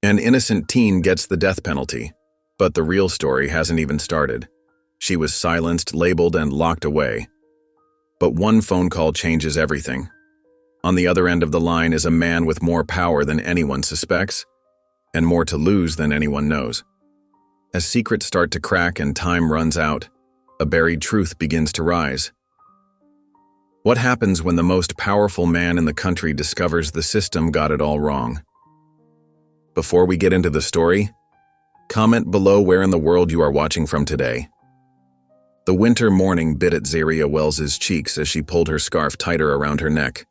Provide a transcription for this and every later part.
An innocent teen gets the death penalty, but the real story hasn't even started. She was silenced, labeled, and locked away. But one phone call changes everything. On the other end of the line is a man with more power than anyone suspects, and more to lose than anyone knows. As secrets start to crack and time runs out, a buried truth begins to rise. What happens when the most powerful man in the country discovers the system got it all wrong? Before we get into the story, comment below where in the world you are watching from today. The winter morning bit at Zaria Wells's cheeks as she pulled her scarf tighter around her neck.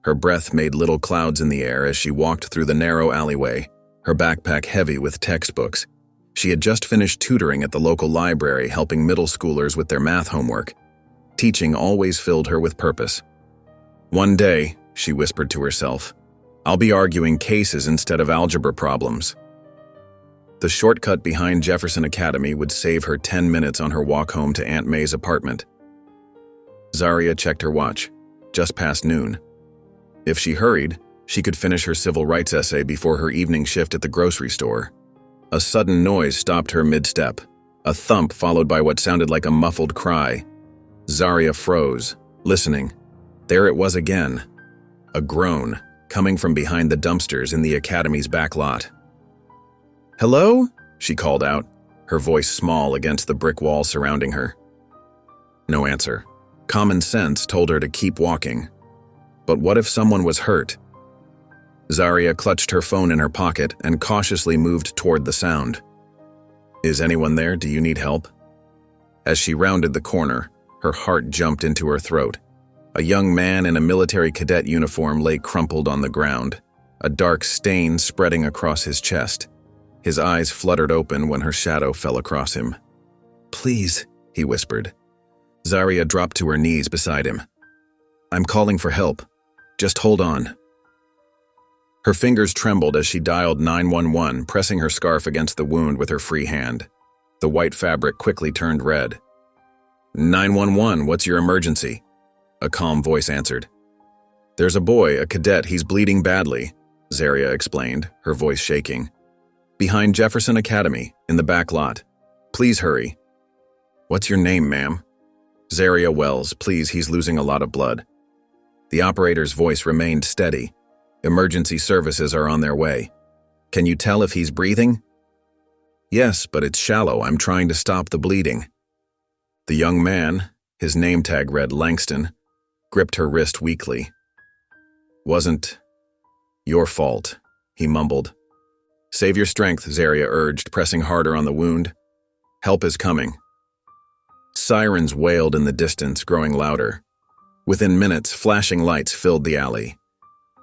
Her breath made little clouds in the air as she walked through the narrow alleyway, her backpack heavy with textbooks. She had just finished tutoring at the local library, helping middle schoolers with their math homework. Teaching always filled her with purpose. One day, she whispered to herself, I'll be arguing cases instead of algebra problems. The shortcut behind Jefferson Academy would save her 10 minutes on her walk home to Aunt May's apartment. Zaria checked her watch, just past noon. If she hurried, she could finish her civil rights essay before her evening shift at the grocery store. A sudden noise stopped her mid-step, a thump followed by what sounded like a muffled cry. Zaria froze, listening. There it was again, a groan, coming from behind the dumpsters in the academy's back lot. "Hello?" she called out, her voice small against the brick wall surrounding her. No answer. Common sense told her to keep walking. But what if someone was hurt? Zaria clutched her phone in her pocket and cautiously moved toward the sound. "Is anyone there? Do you need help?" As she rounded the corner, her heart jumped into her throat. A young man in a military cadet uniform lay crumpled on the ground, a dark stain spreading across his chest. His eyes fluttered open when her shadow fell across him. "Please," he whispered. Zaria dropped to her knees beside him. "I'm calling for help. Just hold on." Her fingers trembled as she dialed 911, pressing her scarf against the wound with her free hand. The white fabric quickly turned red. 911, what's your emergency?" A calm voice answered. "There's a boy, a cadet, he's bleeding badly," Zaria explained, her voice shaking. "Behind Jefferson Academy, in the back lot. Please hurry." "What's your name, ma'am?" "Zaria Wells, please, he's losing a lot of blood." The operator's voice remained steady. "Emergency services are on their way. Can you tell if he's breathing?" "Yes, but it's shallow. I'm trying to stop the bleeding." The young man, his name tag read Langston, gripped her wrist weakly. "Wasn't your fault," he mumbled. "Save your strength," Zaria urged, pressing harder on the wound. "Help is coming." Sirens wailed in the distance, growing louder. Within minutes, flashing lights filled the alley.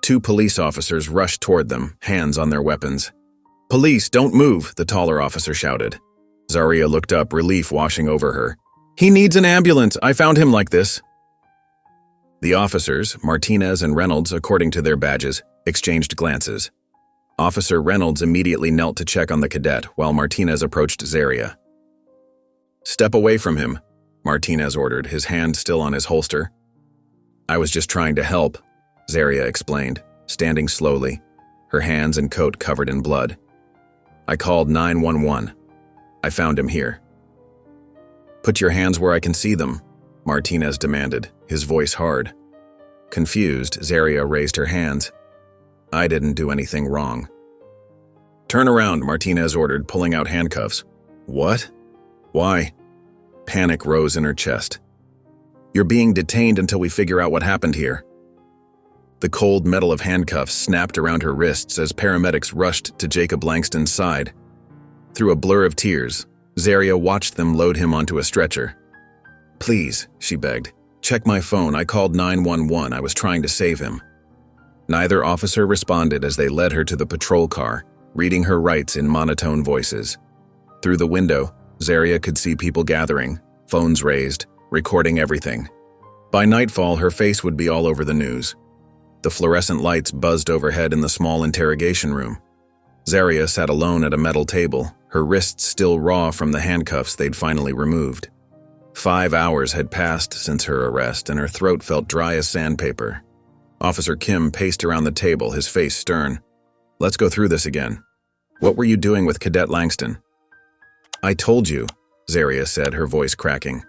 2 police officers rushed toward them, hands on their weapons. "Police, don't move," the taller officer shouted. Zaria looked up, relief washing over her. "He needs an ambulance. I found him like this." The officers, Martinez and Reynolds, according to their badges, exchanged glances. Officer Reynolds immediately knelt to check on the cadet, while Martinez approached Zaria. "Step away from him," Martinez ordered, his hand still on his holster. "I was just trying to help," Zaria explained, standing slowly, her hands and coat covered in blood. "I called 911. I found him here." "Put your hands where I can see them," Martinez demanded, his voice hard. Confused, Zaria raised her hands. "I didn't do anything wrong." "Turn around," Martinez ordered, pulling out handcuffs. "What? Why?" Panic rose in her chest. "You're being detained until we figure out what happened here." The cold metal of handcuffs snapped around her wrists as paramedics rushed to Jacob Langston's side. Through a blur of tears, Zaria watched them load him onto a stretcher. "Please," she begged, "check my phone. I called 911. I was trying to save him." Neither officer responded as they led her to the patrol car, reading her rights in monotone voices. Through the window, Zaria could see people gathering, phones raised, recording everything. By nightfall, her face would be all over the news. The fluorescent lights buzzed overhead in the small interrogation room. Zaria sat alone at a metal table, her wrists still raw from the handcuffs they'd finally removed. 5 hours had passed since her arrest, and her throat felt dry as sandpaper. Officer Kim paced around the table, his face stern. "Let's go through this again." What were you doing with Cadet Langston? I told you, Zaria said, her voice cracking.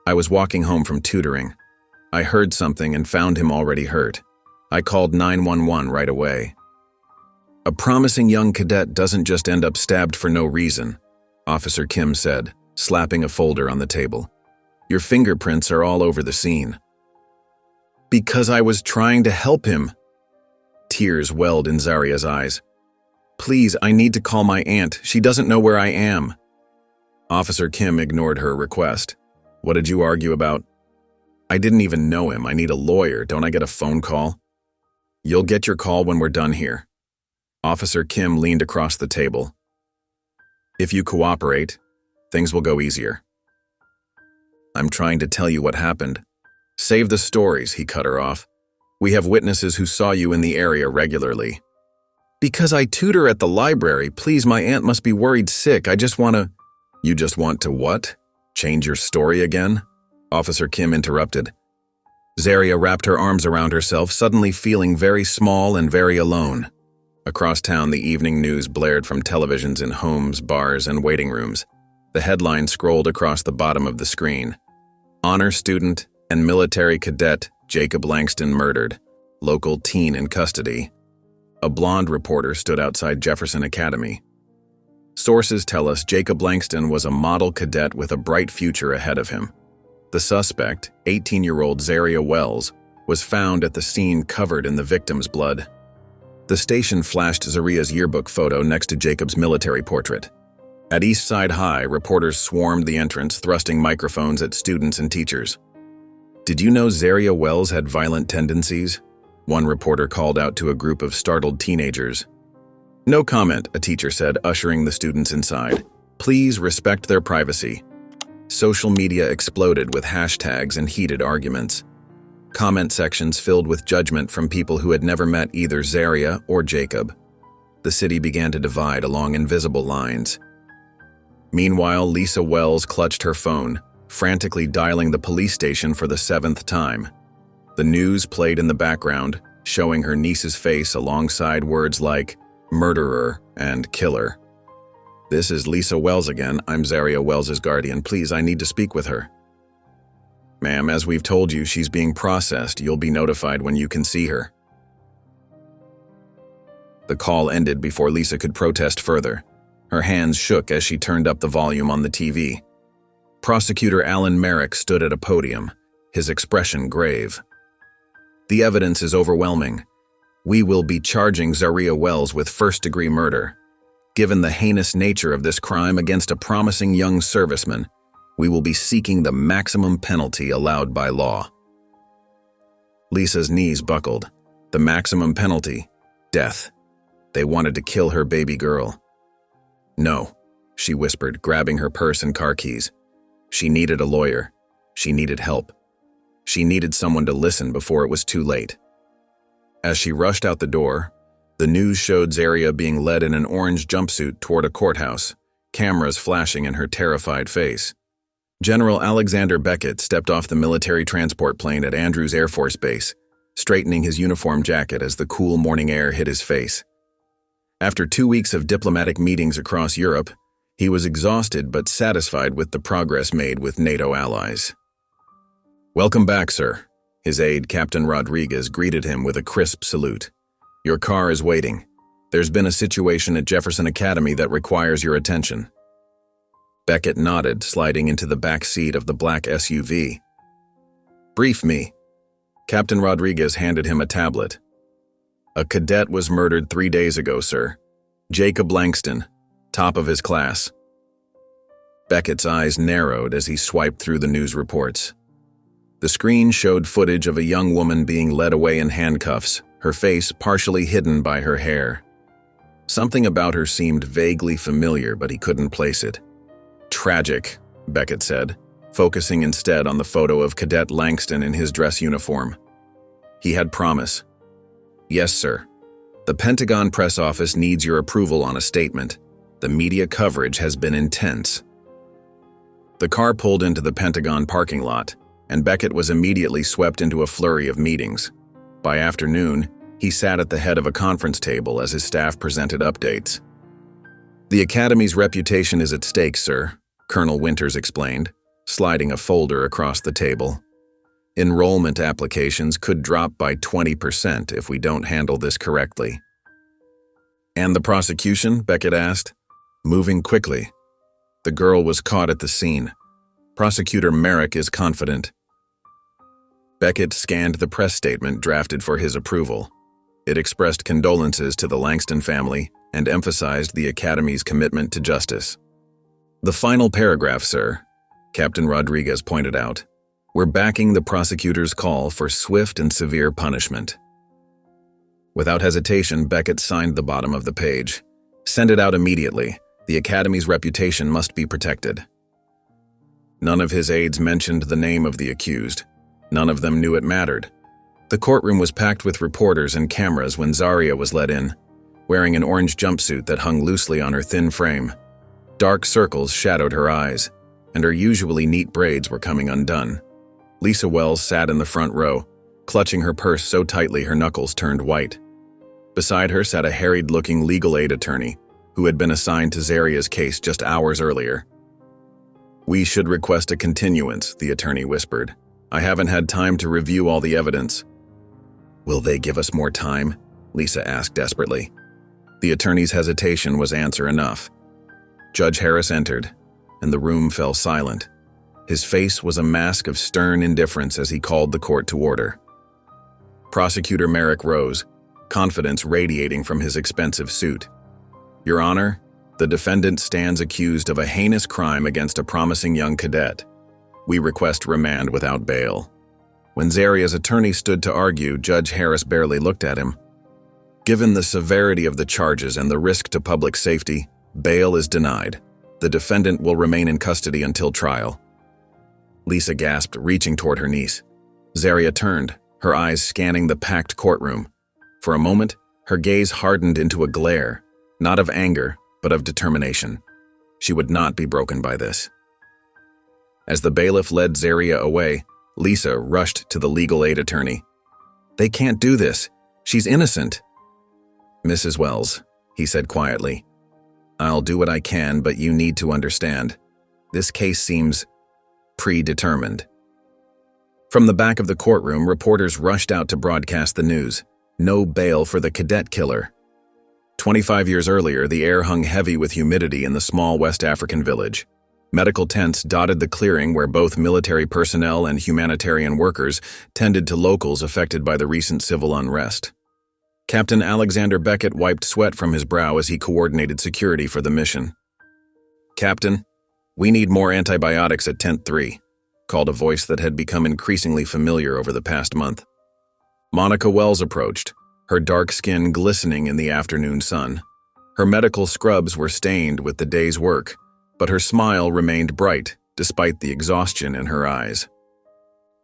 I was walking home from tutoring. I heard something and found him already hurt. I called 911 right away. A promising young cadet doesn't just end up stabbed for no reason, Officer Kim said, slapping a folder on the table. Your fingerprints are all over the scene. Because I was trying to help him. Tears welled in Zaria's eyes. Please, I need to call my aunt. She doesn't know where I am. Officer Kim ignored her request. What did you argue about? I didn't even know him. I need a lawyer. Don't I get a phone call? You'll get your call when we're done here. Officer Kim leaned across the table. If you cooperate, things will go easier. I'm trying to tell you what happened. Save the stories, he cut her off. We have witnesses who saw you in the area regularly. Because I tutor at the library, please, my aunt must be worried sick. I just want to... You just want to what? Change your story again? Officer Kim interrupted. Zaria wrapped her arms around herself, suddenly feeling very small and very alone. Across town, the evening news blared from televisions in homes, bars, and waiting rooms. The headline scrolled across the bottom of the screen. Honor student and military cadet Jacob Langston murdered. Local teen in custody. A blonde reporter stood outside Jefferson Academy. Sources tell us Jacob Langston was a model cadet with a bright future ahead of him. The suspect, 18-year-old Zaria Wells, was found at the scene covered in the victim's blood. The station flashed Zaria's yearbook photo next to Jacob's military portrait. At East Side High, reporters swarmed the entrance, thrusting microphones at students and teachers. Did you know Zaria Wells had violent tendencies? One reporter called out to a group of startled teenagers. No comment, a teacher said, ushering the students inside. Please respect their privacy. Social media exploded with hashtags and heated arguments. Comment sections filled with judgment from people who had never met either Zaria or Jacob. The city began to divide along invisible lines. Meanwhile, Lisa Wells clutched her phone, frantically dialing the police station for the 7th time. The news played in the background, showing her niece's face alongside words like murderer and killer. This is Lisa Wells again. I'm Zaria Wells's guardian. Please, I need to speak with her. Ma'am, as we've told you, she's being processed. You'll be notified when you can see her. The call ended before Lisa could protest further. Her hands shook as she turned up the volume on the TV. Prosecutor Alan Merrick stood at a podium, his expression grave. The evidence is overwhelming. We will be charging Zaria Wells with first-degree murder. Given the heinous nature of this crime against a promising young serviceman, we will be seeking the maximum penalty allowed by law. Lisa's knees buckled. The maximum penalty? Death. They wanted to kill her baby girl. No, she whispered, grabbing her purse and car keys. She needed a lawyer. She needed help. She needed someone to listen before it was too late. As she rushed out the door, the news showed Zaria being led in an orange jumpsuit toward a courthouse, cameras flashing in her terrified face. General Alexander Beckett stepped off the military transport plane at Andrews Air Force Base, straightening his uniform jacket as the cool morning air hit his face. After 2 weeks of diplomatic meetings across Europe, he was exhausted but satisfied with the progress made with NATO allies. Welcome back, sir. His aide, Captain Rodriguez, greeted him with a crisp salute. Your car is waiting. There's been a situation at Jefferson Academy that requires your attention. Beckett nodded, sliding into the back seat of the black SUV. Brief me. Captain Rodriguez handed him a tablet. A cadet was murdered 3 days ago, sir. Jacob Langston, top of his class. Beckett's eyes narrowed as he swiped through the news reports. The screen showed footage of a young woman being led away in handcuffs, her face partially hidden by her hair. Something about her seemed vaguely familiar, but he couldn't place it. Tragic, Beckett said, focusing instead on the photo of Cadet Langston in his dress uniform. He had promise. Yes, sir. The Pentagon press office needs your approval on a statement. The media coverage has been intense. The car pulled into the Pentagon parking lot, and Beckett was immediately swept into a flurry of meetings. By afternoon, he sat at the head of a conference table as his staff presented updates. The Academy's reputation is at stake, sir, Colonel Winters explained, sliding a folder across the table. Enrollment applications could drop by 20% if we don't handle this correctly. And the prosecution? Beckett asked, moving quickly. The girl was caught at the scene. Prosecutor Merrick is confident. Beckett scanned the press statement drafted for his approval. It expressed condolences to the Langston family and emphasized the Academy's commitment to justice. The final paragraph, sir, Captain Rodriguez pointed out. We're backing the prosecutor's call for swift and severe punishment. Without hesitation, Beckett signed the bottom of the page. Send it out immediately. The Academy's reputation must be protected. None of his aides mentioned the name of the accused. None of them knew it mattered. The courtroom was packed with reporters and cameras when Zaria was let in, wearing an orange jumpsuit that hung loosely on her thin frame. Dark circles shadowed her eyes, and her usually neat braids were coming undone. Lisa Wells sat in the front row, clutching her purse so tightly her knuckles turned white. Beside her sat a harried-looking legal aid attorney, who had been assigned to Zaria's case just hours earlier. We should request a continuance, the attorney whispered. I haven't had time to review all the evidence. Will they give us more time? Lisa asked desperately. The attorney's hesitation was answer enough. Judge Harris entered, and the room fell silent. His face was a mask of stern indifference as he called the court to order. Prosecutor Merrick rose, confidence radiating from his expensive suit. Your Honor, the defendant stands accused of a heinous crime against a promising young cadet. We request remand without bail. When Zaria's attorney stood to argue, Judge Harris barely looked at him. Given the severity of the charges and the risk to public safety, bail is denied. The defendant will remain in custody until trial. Lisa gasped, reaching toward her niece. Zaria turned, her eyes scanning the packed courtroom. For a moment, her gaze hardened into a glare, not of anger, but of determination. She would not be broken by this. As the bailiff led Zaria away, Lisa rushed to the legal aid attorney. They can't do this. She's innocent. Mrs. Wells, he said quietly, I'll do what I can, but you need to understand. This case seems predetermined. From the back of the courtroom, reporters rushed out to broadcast the news. No bail for the cadet killer. 25 years earlier, the air hung heavy with humidity in the small West African village. Medical tents dotted the clearing where both military personnel and humanitarian workers tended to locals affected by the recent civil unrest. Captain Alexander Beckett wiped sweat from his brow as he coordinated security for the mission. Captain, we need more antibiotics at Tent 3, called a voice that had become increasingly familiar over the past month. Monica Wells approached, her dark skin glistening in the afternoon sun. Her medical scrubs were stained with the day's work, but her smile remained bright despite the exhaustion in her eyes.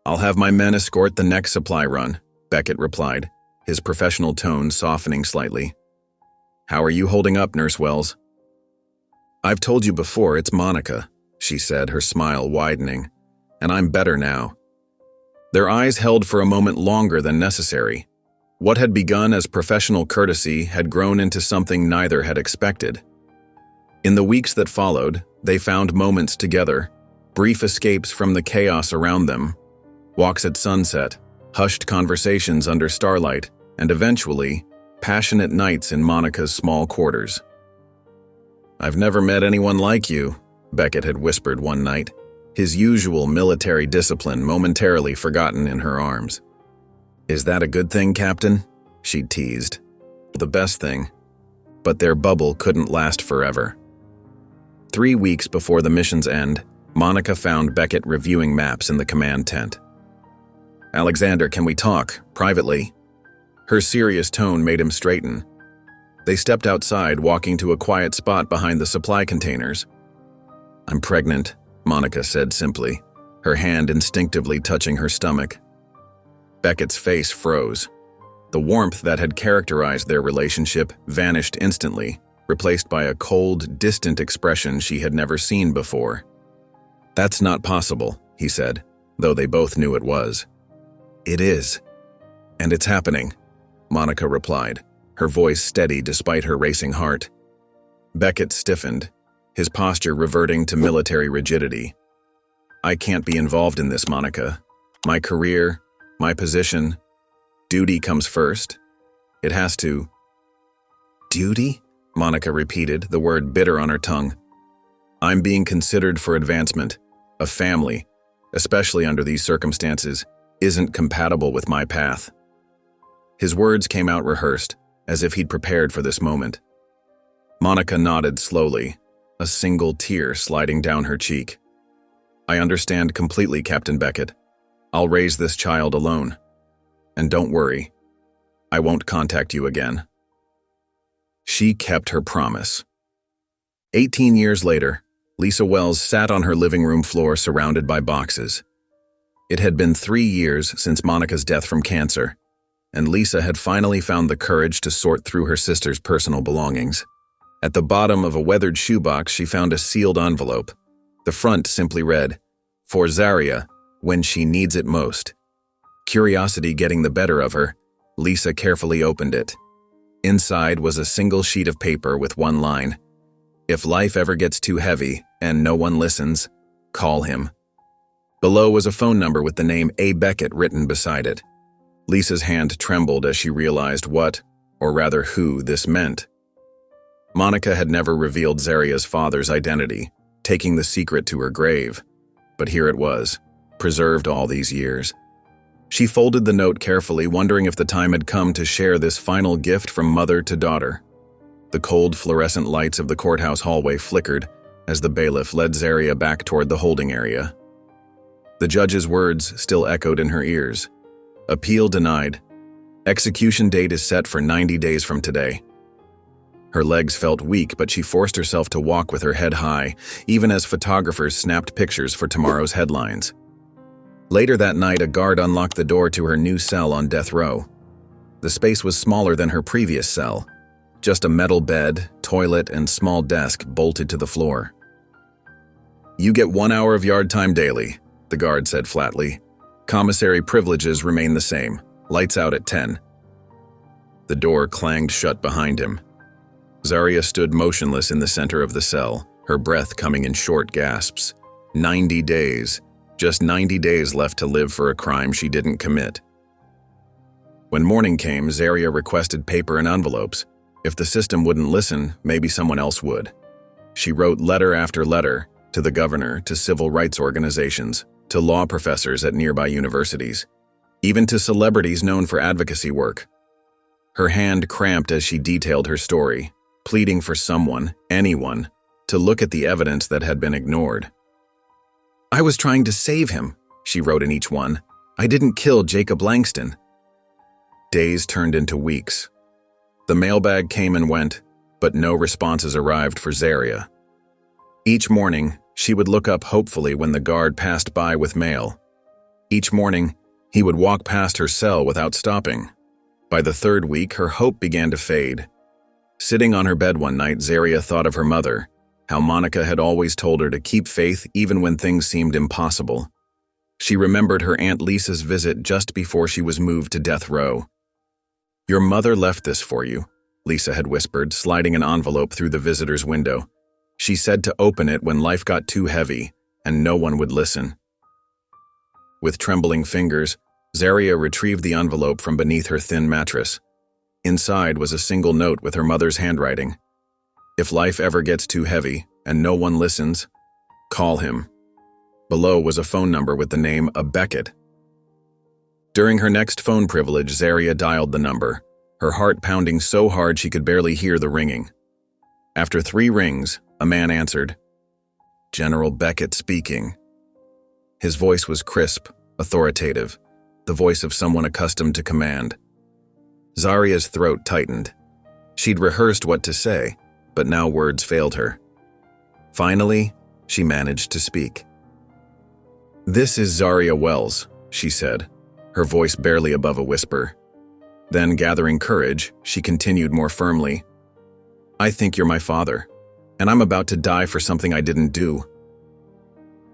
I'll have my men escort the next supply run, Beckett replied, his professional tone softening slightly. How are you holding up, Nurse Wells? I've told you before, it's Monica, she said, her smile widening, and I'm better now. Their eyes held for a moment longer than necessary. What had begun as professional courtesy had grown into something neither had expected. In the weeks that followed, they found moments together, brief escapes from the chaos around them, walks at sunset, hushed conversations under starlight, and eventually, passionate nights in Monica's small quarters. I've never met anyone like you, Beckett had whispered one night, his usual military discipline momentarily forgotten in her arms. Is that a good thing, Captain? She teased. The best thing. But their bubble couldn't last forever. 3 weeks before the mission's end, Monica found Beckett reviewing maps in the command tent. Alexander, can we talk, privately? Her serious tone made him straighten. They stepped outside, walking to a quiet spot behind the supply containers. I'm pregnant, Monica said simply, her hand instinctively touching her stomach. Beckett's face froze. The warmth that had characterized their relationship vanished instantly, replaced by a cold, distant expression she had never seen before. That's not possible, he said, though they both knew it was. It is. And it's happening, Monica replied, her voice steady despite her racing heart. Beckett stiffened, his posture reverting to military rigidity. "I can't be involved in this, Monica. My career, my position, duty comes first. It has to." "Duty?" Monica repeated, the word bitter on her tongue. "I'm being considered for advancement. A family, especially under these circumstances, isn't compatible with my path." His words came out rehearsed, as if he'd prepared for this moment. Monica nodded slowly, a single tear sliding down her cheek. "I understand completely, Captain Beckett. I'll raise this child alone. And don't worry, I won't contact you again." She kept her promise. 18 years later, Lisa Wells sat on her living room floor surrounded by boxes. It had been 3 years since Monica's death from cancer, and Lisa had finally found the courage to sort through her sister's personal belongings. At the bottom of a weathered shoebox, she found a sealed envelope. The front simply read, "For Zaria, when she needs it most." Curiosity getting the better of her, Lisa carefully opened it. Inside was a single sheet of paper with one line: "If life ever gets too heavy and no one listens, call him." Below was a phone number with the name A. Beckett written beside it. Lisa's hand trembled as she realized what, or rather who, this meant. Monica had never revealed Zaria's father's identity, taking the secret to her grave. But here it was, preserved all these years. She folded the note carefully, wondering if the time had come to share this final gift from mother to daughter. The cold fluorescent lights of the courthouse hallway flickered as the bailiff led Zaria back toward the holding area. The judge's words still echoed in her ears. "Appeal denied. Execution date is set for 90 days from today." Her legs felt weak, but she forced herself to walk with her head high, even as photographers snapped pictures for tomorrow's headlines. Later that night, a guard unlocked the door to her new cell on death row. The space was smaller than her previous cell. Just a metal bed, toilet, and small desk bolted to the floor. "You get 1 hour of yard time daily," the guard said flatly. "Commissary privileges remain the same. Lights out at 10. The door clanged shut behind him. Zaria stood motionless in the center of the cell, her breath coming in short gasps. 90 days. Just 90 days left to live for a crime she didn't commit. When morning came, Zaria requested paper and envelopes. If the system wouldn't listen, maybe someone else would. She wrote letter after letter, to the governor, to civil rights organizations, to law professors at nearby universities, even to celebrities known for advocacy work. Her hand cramped as she detailed her story, pleading for someone, anyone, to look at the evidence that had been ignored. "I was trying to save him," she wrote in each one. "I didn't kill Jacob Langston." Days turned into weeks. The mailbag came and went, but no responses arrived for Zaria. Each morning, she would look up hopefully when the guard passed by with mail. Each morning, he would walk past her cell without stopping. By the 3rd week, her hope began to fade. Sitting on her bed one night, Zaria thought of her mother, how Monica had always told her to keep faith even when things seemed impossible. She remembered her Aunt Lisa's visit just before she was moved to death row. "Your mother left this for you," Lisa had whispered, sliding an envelope through the visitor's window. "She said to open it when life got too heavy, and no one would listen." With trembling fingers, Zaria retrieved the envelope from beneath her thin mattress. Inside was a single note with her mother's handwriting. "If life ever gets too heavy and no one listens, call him." Below was a phone number with the name A. Beckett. During her next phone privilege, Zaria dialed the number, her heart pounding so hard she could barely hear the ringing. After 3 rings, a man answered. "General Beckett speaking." His voice was crisp, authoritative, the voice of someone accustomed to command. Zaria's throat tightened. She'd rehearsed what to say, but now words failed her. Finally, she managed to speak. "This is Zaria Wells," she said, her voice barely above a whisper. Then, gathering courage, she continued more firmly. "I think you're my father, and I'm about to die for something I didn't do."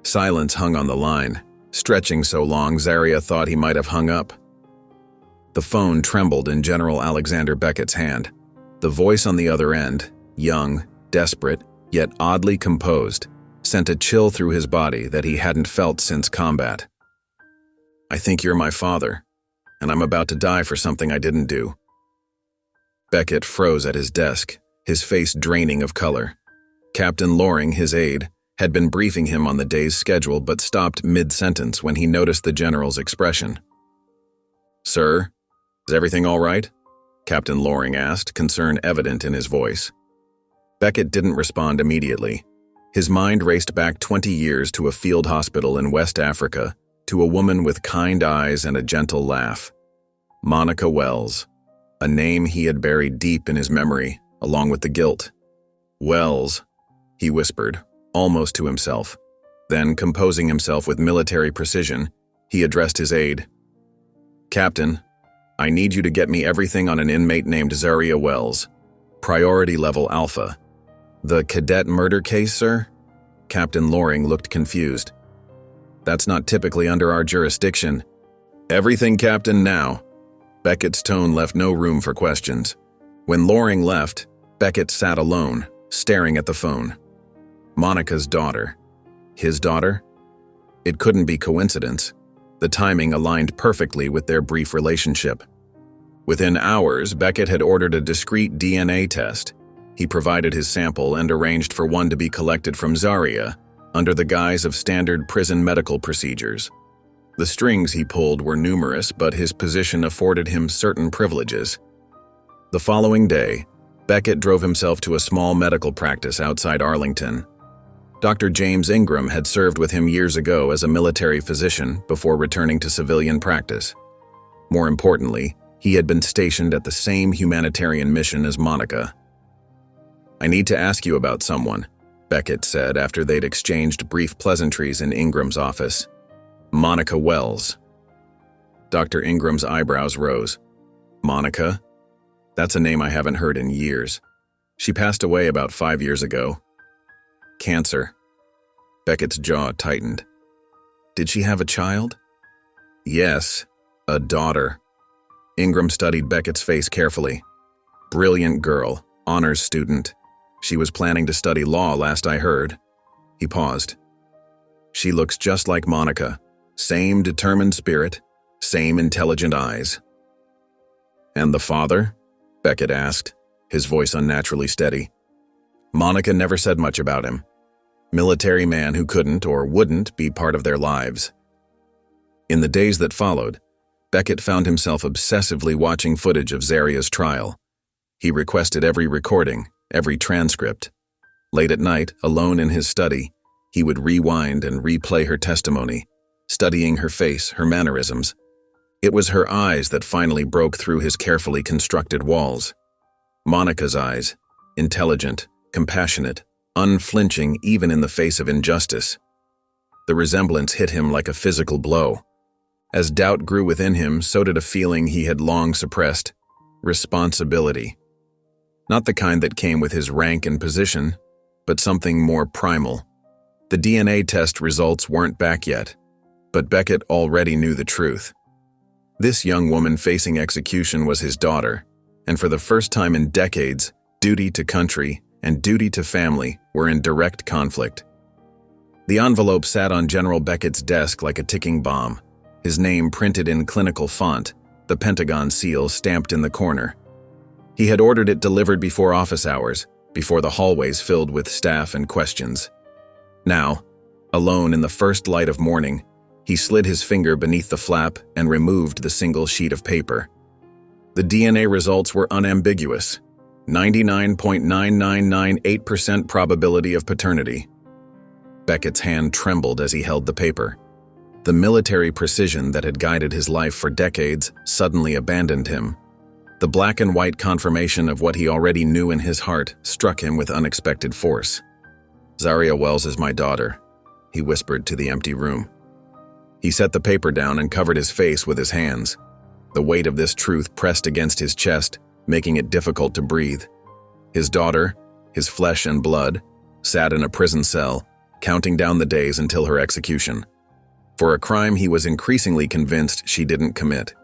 Silence hung on the line, stretching so long Zaria thought he might have hung up. The phone trembled in General Alexander Beckett's hand. The voice on the other end, young, desperate, yet oddly composed, sent a chill through his body that he hadn't felt since combat. "I think you're my father, and I'm about to die for something I didn't do." Beckett froze at his desk, his face draining of color. Captain Loring, his aide, had been briefing him on the day's schedule but stopped mid-sentence when he noticed the general's expression. "Sir, is everything all right?" Captain Loring asked, concern evident in his voice. Beckett didn't respond immediately. His mind raced back 20 years to a field hospital in West Africa, to a woman with kind eyes and a gentle laugh. Monica Wells, a name he had buried deep in his memory, along with the guilt. "Wells," he whispered, almost to himself. Then, composing himself with military precision, he addressed his aide. "Captain, I need you to get me everything on an inmate named Zaria Wells. Priority level Alpha." "The cadet murder case, sir?" Captain Loring looked confused. "That's not typically under our jurisdiction." "Everything, Captain, now." Beckett's tone left no room for questions. When Loring left, Beckett sat alone, staring at the phone. Monica's daughter. His daughter? It couldn't be coincidence. The timing aligned perfectly with their brief relationship. Within hours, Beckett had ordered a discreet DNA test. He provided his sample and arranged for one to be collected from Zaria, under the guise of standard prison medical procedures. The strings he pulled were numerous, but his position afforded him certain privileges. The following day, Beckett drove himself to a small medical practice outside Arlington. Dr. James Ingram had served with him years ago as a military physician before returning to civilian practice. More importantly, he had been stationed at the same humanitarian mission as Monica. "I need to ask you about someone," Beckett said after they'd exchanged brief pleasantries in Ingram's office. "Monica Wells." Dr. Ingram's eyebrows rose. "Monica? That's a name I haven't heard in years. She passed away about 5 years ago." "Cancer." Beckett's jaw tightened. "Did she have a child?" "Yes, a daughter." Ingram studied Beckett's face carefully. "Brilliant girl, honors student. She was planning to study law last I heard." He paused. "She looks just like Monica. Same determined spirit, same intelligent eyes." "And the father?" Beckett asked, his voice unnaturally steady. Monica never said much about him. Military man who couldn't or wouldn't be part of their lives. In the days that followed, Beckett found himself obsessively watching footage of Zaria's trial. He requested every recording, every transcript. Late at night, alone in his study, he would rewind and replay her testimony, studying her face, her mannerisms. It was her eyes that finally broke through his carefully constructed walls. Monica's eyes, intelligent, compassionate, unflinching even in the face of injustice. The resemblance hit him like a physical blow. As doubt grew within him, so did a feeling he had long suppressed: responsibility. Not the kind that came with his rank and position, but something more primal. The DNA test results weren't back yet, but Beckett already knew the truth. This young woman facing execution was his daughter, and for the first time in decades, duty to country and duty to family were in direct conflict. The envelope sat on General Beckett's desk like a ticking bomb, his name printed in clinical font, the Pentagon seal stamped in the corner. He had ordered it delivered before office hours, before the hallways filled with staff and questions. Now, alone in the first light of morning, he slid his finger beneath the flap and removed the single sheet of paper. The DNA results were unambiguous: 99.9998% probability of paternity. Beckett's hand trembled as he held the paper. The military precision that had guided his life for decades suddenly abandoned him. The black and white confirmation of what he already knew in his heart struck him with unexpected force. "Zaria Wells is my daughter," he whispered to the empty room. He set the paper down and covered his face with his hands. The weight of this truth pressed against his chest, making it difficult to breathe. His daughter, his flesh and blood, sat in a prison cell, counting down the days until her execution, for a crime he was increasingly convinced she didn't commit.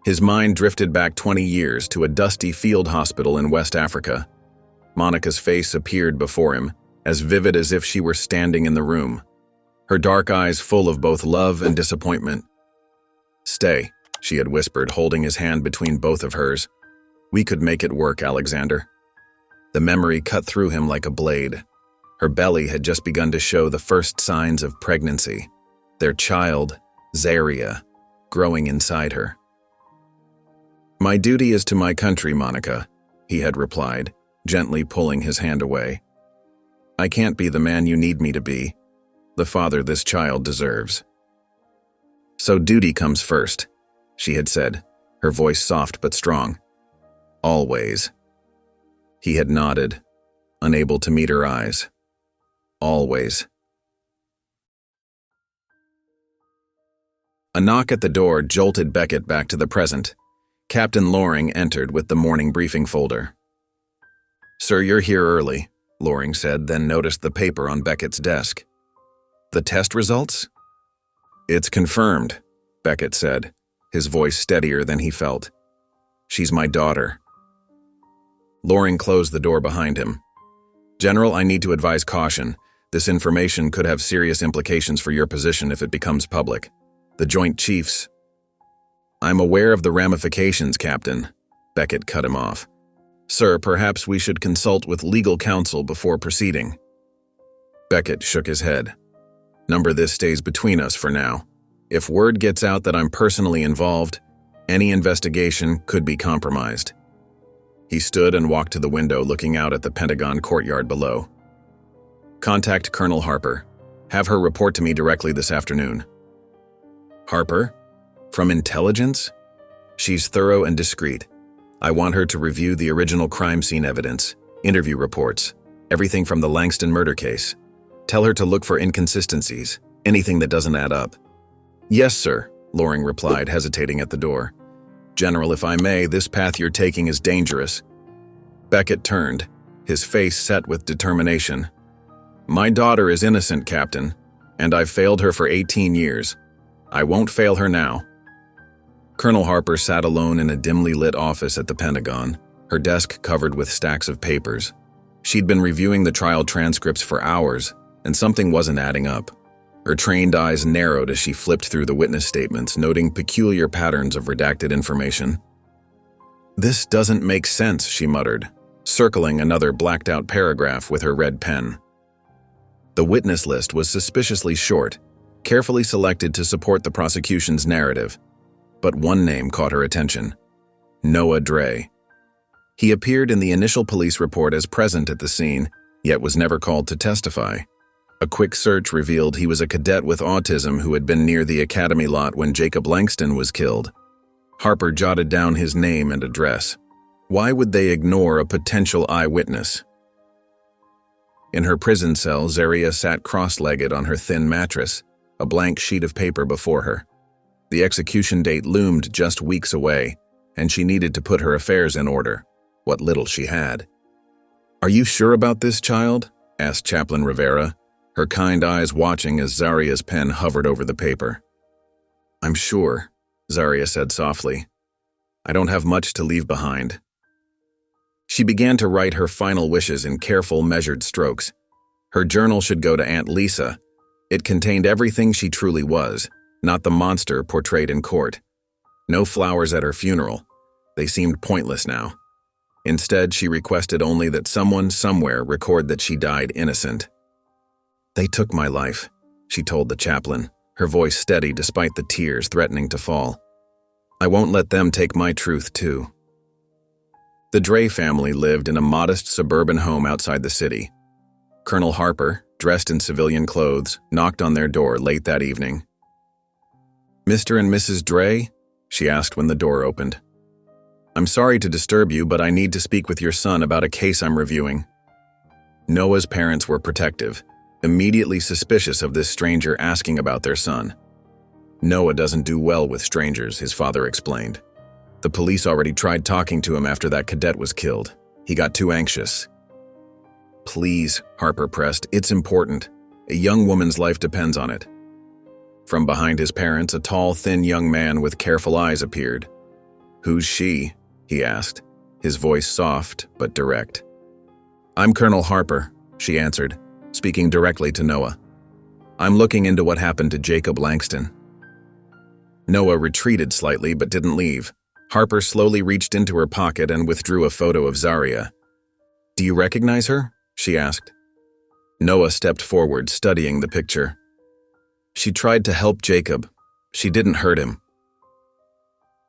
His mind drifted back 20 years to a dusty field hospital in West Africa. Monica's face appeared before him, as vivid as if she were standing in the room, her dark eyes full of both love and disappointment. "Stay," she had whispered, holding his hand between both of hers. "We could make it work, Alexander." The memory cut through him like a blade. Her belly had just begun to show the first signs of pregnancy, their child, Zaria, growing inside her. "My duty is to my country, Monica," he had replied, gently pulling his hand away. "I can't be the man you need me to be, the father this child deserves." "So duty comes first," she had said, her voice soft but strong. "Always." He had nodded, unable to meet her eyes. "Always." A knock at the door jolted Beckett back to the present. Captain Loring entered with the morning briefing folder. "Sir, you're here early," Loring said, then noticed the paper on Beckett's desk. "The test results?" "It's confirmed," Beckett said, his voice steadier than he felt. "She's my daughter." Loring closed the door behind him. "General, I need to advise caution. This information could have serious implications for your position if it becomes public. The Joint Chiefs—" "I'm aware of the ramifications, Captain," Beckett cut him off. "Sir, perhaps we should consult with legal counsel before proceeding." Beckett shook his head. "Number, this stays between us for now. If word gets out that I'm personally involved, any investigation could be compromised." He stood and walked to the window, looking out at the Pentagon courtyard below. "Contact Colonel Harper. Have her report to me directly this afternoon." "Harper? From intelligence?" "She's thorough and discreet. I want her to review the original crime scene evidence, interview reports, everything from the Langston murder case. Tell her to look for inconsistencies, anything that doesn't add up." "Yes, sir," Loring replied, hesitating at the door. "General, if I may, this path you're taking is dangerous." Beckett turned, his face set with determination. "My daughter is innocent, Captain, and I've failed her for 18 years. I won't fail her now." Colonel Harper sat alone in a dimly lit office at the Pentagon, her desk covered with stacks of papers. She'd been reviewing the trial transcripts for hours, and something wasn't adding up. Her trained eyes narrowed as she flipped through the witness statements, noting peculiar patterns of redacted information. "This doesn't make sense," she muttered, circling another blacked-out paragraph with her red pen. The witness list was suspiciously short, carefully selected to support the prosecution's narrative. But one name caught her attention: Noah Dre. He appeared in the initial police report as present at the scene, yet was never called to testify. A quick search revealed he was a cadet with autism who had been near the academy lot when Jacob Langston was killed. Harper jotted down his name and address. Why would they ignore a potential eyewitness? In her prison cell, Zaria sat cross-legged on her thin mattress, a blank sheet of paper before her. The execution date loomed just weeks away, and she needed to put her affairs in order, what little she had. "Are you sure about this, child?" asked Chaplain Rivera, her kind eyes watching as Zaria's pen hovered over the paper. "I'm sure," Zaria said softly. "I don't have much to leave behind." She began to write her final wishes in careful, measured strokes. Her journal should go to Aunt Lisa. It contained everything she truly was, not the monster portrayed in court. No flowers at her funeral. They seemed pointless now. Instead, she requested only that someone somewhere record that she died innocent. "They took my life," she told the chaplain, her voice steady despite the tears threatening to fall. "I won't let them take my truth, too." The Dre family lived in a modest suburban home outside the city. Colonel Harper, dressed in civilian clothes, knocked on their door late that evening. "Mr. and Mrs. Dre?" she asked when the door opened. "I'm sorry to disturb you, but I need to speak with your son about a case I'm reviewing." Noah's parents were protective, immediately suspicious of this stranger asking about their son. "Noah doesn't do well with strangers," his father explained. "The police already tried talking to him after that cadet was killed. He got too anxious." "Please," Harper pressed, "it's important. A young woman's life depends on it." From behind his parents, a tall, thin young man with careful eyes appeared. "Who's she?" he asked, his voice soft but direct. "I'm Colonel Harper," she answered, speaking directly to Noah. "I'm looking into what happened to Jacob Langston." Noah retreated slightly but didn't leave. Harper slowly reached into her pocket and withdrew a photo of Zaria. "Do you recognize her?" she asked. Noah stepped forward, studying the picture. "She tried to help Jacob. She didn't hurt him."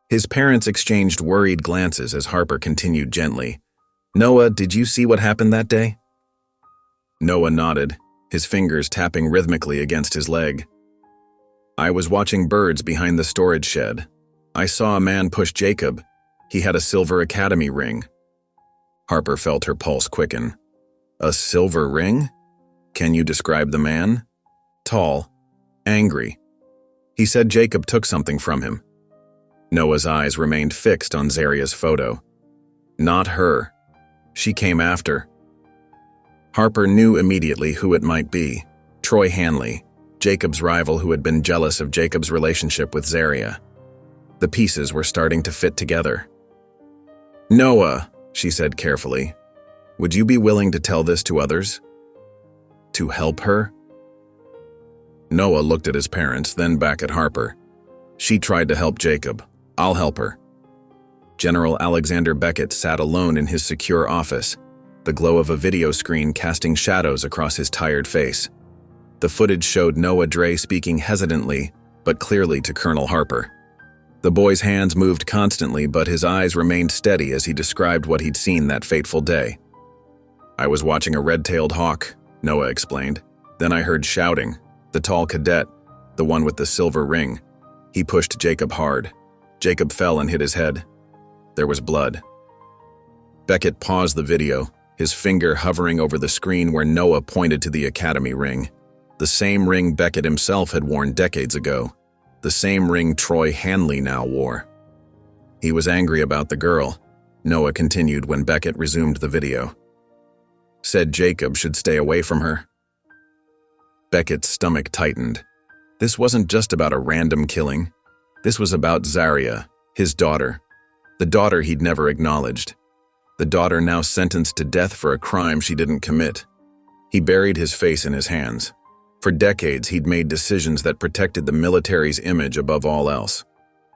His parents exchanged worried glances as Harper continued gently. "Noah, did you see what happened that day?" Noah nodded, his fingers tapping rhythmically against his leg. "I was watching birds behind the storage shed. I saw a man push Jacob. He had a silver academy ring." Harper felt her pulse quicken. "A silver ring? Can you describe the man?" "Tall. Angry. He said Jacob took something from him." Noah's eyes remained fixed on Zaria's photo. "Not her. She came after." Harper knew immediately who it might be. Troy Hanley, Jacob's rival who had been jealous of Jacob's relationship with Zaria. The pieces were starting to fit together. "Noah," she said carefully, "would you be willing to tell this to others? To help her?" Noah looked at his parents, then back at Harper. "She tried to help Jacob. I'll help her." General Alexander Beckett sat alone in his secure office, the glow of a video screen casting shadows across his tired face. The footage showed Noah Dre speaking hesitantly, but clearly to Colonel Harper. The boy's hands moved constantly, but his eyes remained steady as he described what he'd seen that fateful day. "I was watching a red-tailed hawk," Noah explained. "Then I heard shouting. The tall cadet, the one with the silver ring. He pushed Jacob hard. Jacob fell and hit his head. There was blood." Beckett paused the video, his finger hovering over the screen where Noah pointed to the academy ring. The same ring Beckett himself had worn decades ago. The same ring Troy Hanley now wore. "He was angry about the girl," Noah continued when Beckett resumed the video. "Said Jacob should stay away from her." Beckett's stomach tightened. This wasn't just about a random killing. This was about Zaria, his daughter. The daughter he'd never acknowledged. The daughter now sentenced to death for a crime she didn't commit. He buried his face in his hands. For decades, he'd made decisions that protected the military's image above all else.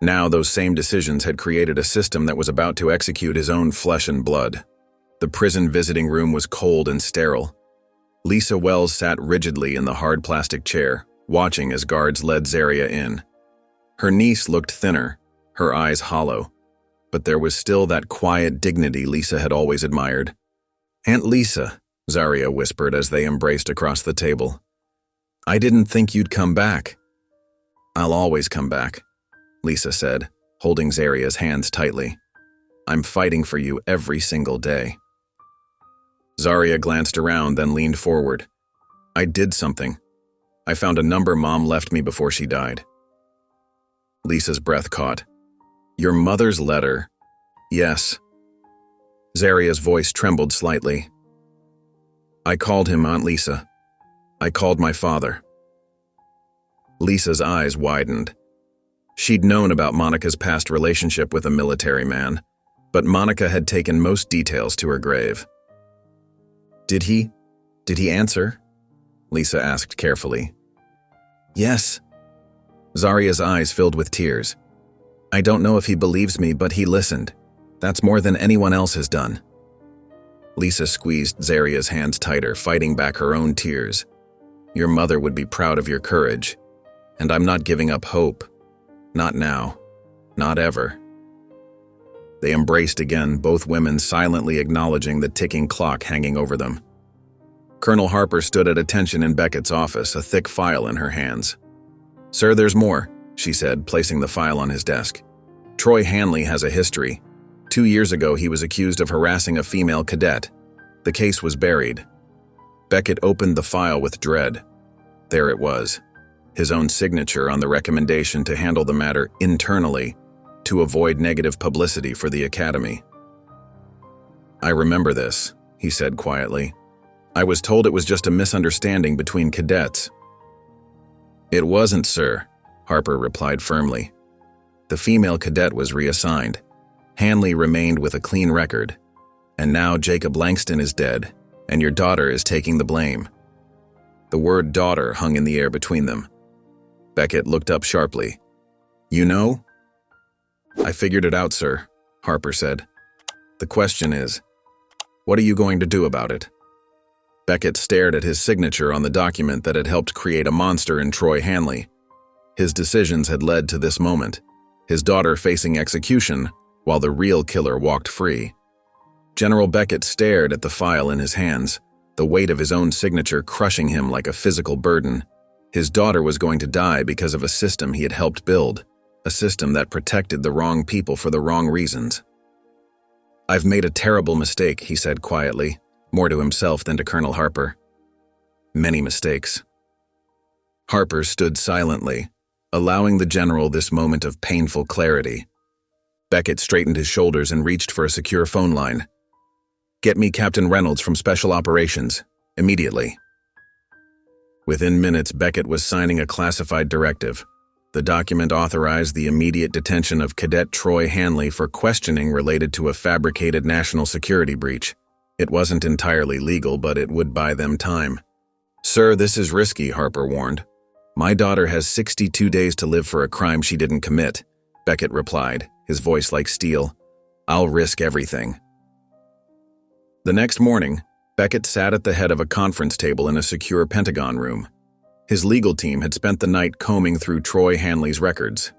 Now, those same decisions had created a system that was about to execute his own flesh and blood. The prison visiting room was cold and sterile. Lisa Wells sat rigidly in the hard plastic chair, watching as guards led Zaria in. Her niece looked thinner, her eyes hollow, but there was still that quiet dignity Lisa had always admired. "Aunt Lisa," Zaria whispered as they embraced across the table. "I didn't think you'd come back." "I'll always come back," Lisa said, holding Zaria's hands tightly. "I'm fighting for you every single day." Zaria glanced around, then leaned forward. "I did something. I found a number Mom left me before she died." Lisa's breath caught. "Your mother's letter?" "Yes." Zaria's voice trembled slightly. "I called him, Aunt Lisa. I called my father." Lisa's eyes widened. She'd known about Monica's past relationship with a military man, but Monica had taken most details to her grave. Did he answer?" Lisa asked carefully. "Yes." Zaria's eyes filled with tears. "I don't know if he believes me, but he listened. That's more than anyone else has done." Lisa squeezed Zaria's hands tighter, fighting back her own tears. "Your mother would be proud of your courage, and I'm not giving up hope. Not now. Not ever." They embraced again, both women silently acknowledging the ticking clock hanging over them. Colonel Harper stood at attention in Beckett's office, a thick file in her hands. "Sir, there's more," she said, placing the file on his desk. "Troy Hanley has a history. 2 years ago, he was accused of harassing a female cadet. The case was buried." Beckett opened the file with dread. There it was, his own signature on the recommendation to handle the matter internally to avoid negative publicity for the academy. "I remember this," he said quietly. "I was told it was just a misunderstanding between cadets." "It wasn't, sir," Harper replied firmly. "The female cadet was reassigned. Hanley remained with a clean record. And now Jacob Langston is dead, and your daughter is taking the blame." The word daughter hung in the air between them. Beckett looked up sharply. "You know?" "I figured it out, sir," Harper said. "The question is, what are you going to do about it?" Beckett stared at his signature on the document that had helped create a monster in Troy Hanley. His decisions had led to this moment, his daughter facing execution while the real killer walked free. General Beckett stared at the file in his hands, the weight of his own signature crushing him like a physical burden. His daughter was going to die because of a system he had helped build, a system that protected the wrong people for the wrong reasons. "I've made a terrible mistake," he said quietly, more to himself than to Colonel Harper. "Many mistakes." Harper stood silently, allowing the general this moment of painful clarity. Beckett straightened his shoulders and reached for a secure phone line. "Get me Captain Reynolds from Special Operations, immediately." Within minutes, Beckett was signing a classified directive. The document authorized the immediate detention of Cadet Troy Hanley for questioning related to a fabricated national security breach. It wasn't entirely legal, but it would buy them time. "Sir, this is risky," Harper warned. "My daughter has 62 days to live for a crime she didn't commit," Beckett replied, his voice like steel. "I'll risk everything." The next morning, Beckett sat at the head of a conference table in a secure Pentagon room. His legal team had spent the night combing through Troy Hanley's records.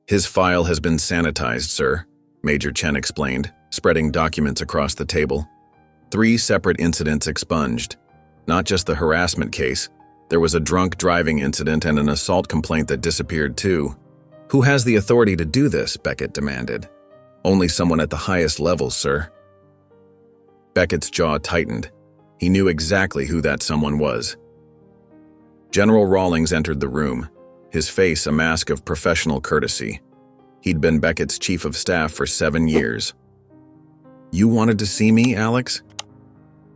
"His file has been sanitized, sir," Major Chen explained, spreading documents across the table. 3 separate incidents expunged. Not just the harassment case, there was a drunk driving incident and an assault complaint that disappeared too. "Who has the authority to do this?" Beckett demanded. "Only someone at the highest levels, sir." Beckett's jaw tightened. He knew exactly who that someone was. General Rawlings entered the room, his face a mask of professional courtesy. He'd been Beckett's chief of staff for 7 years. "You wanted to see me, Alex?"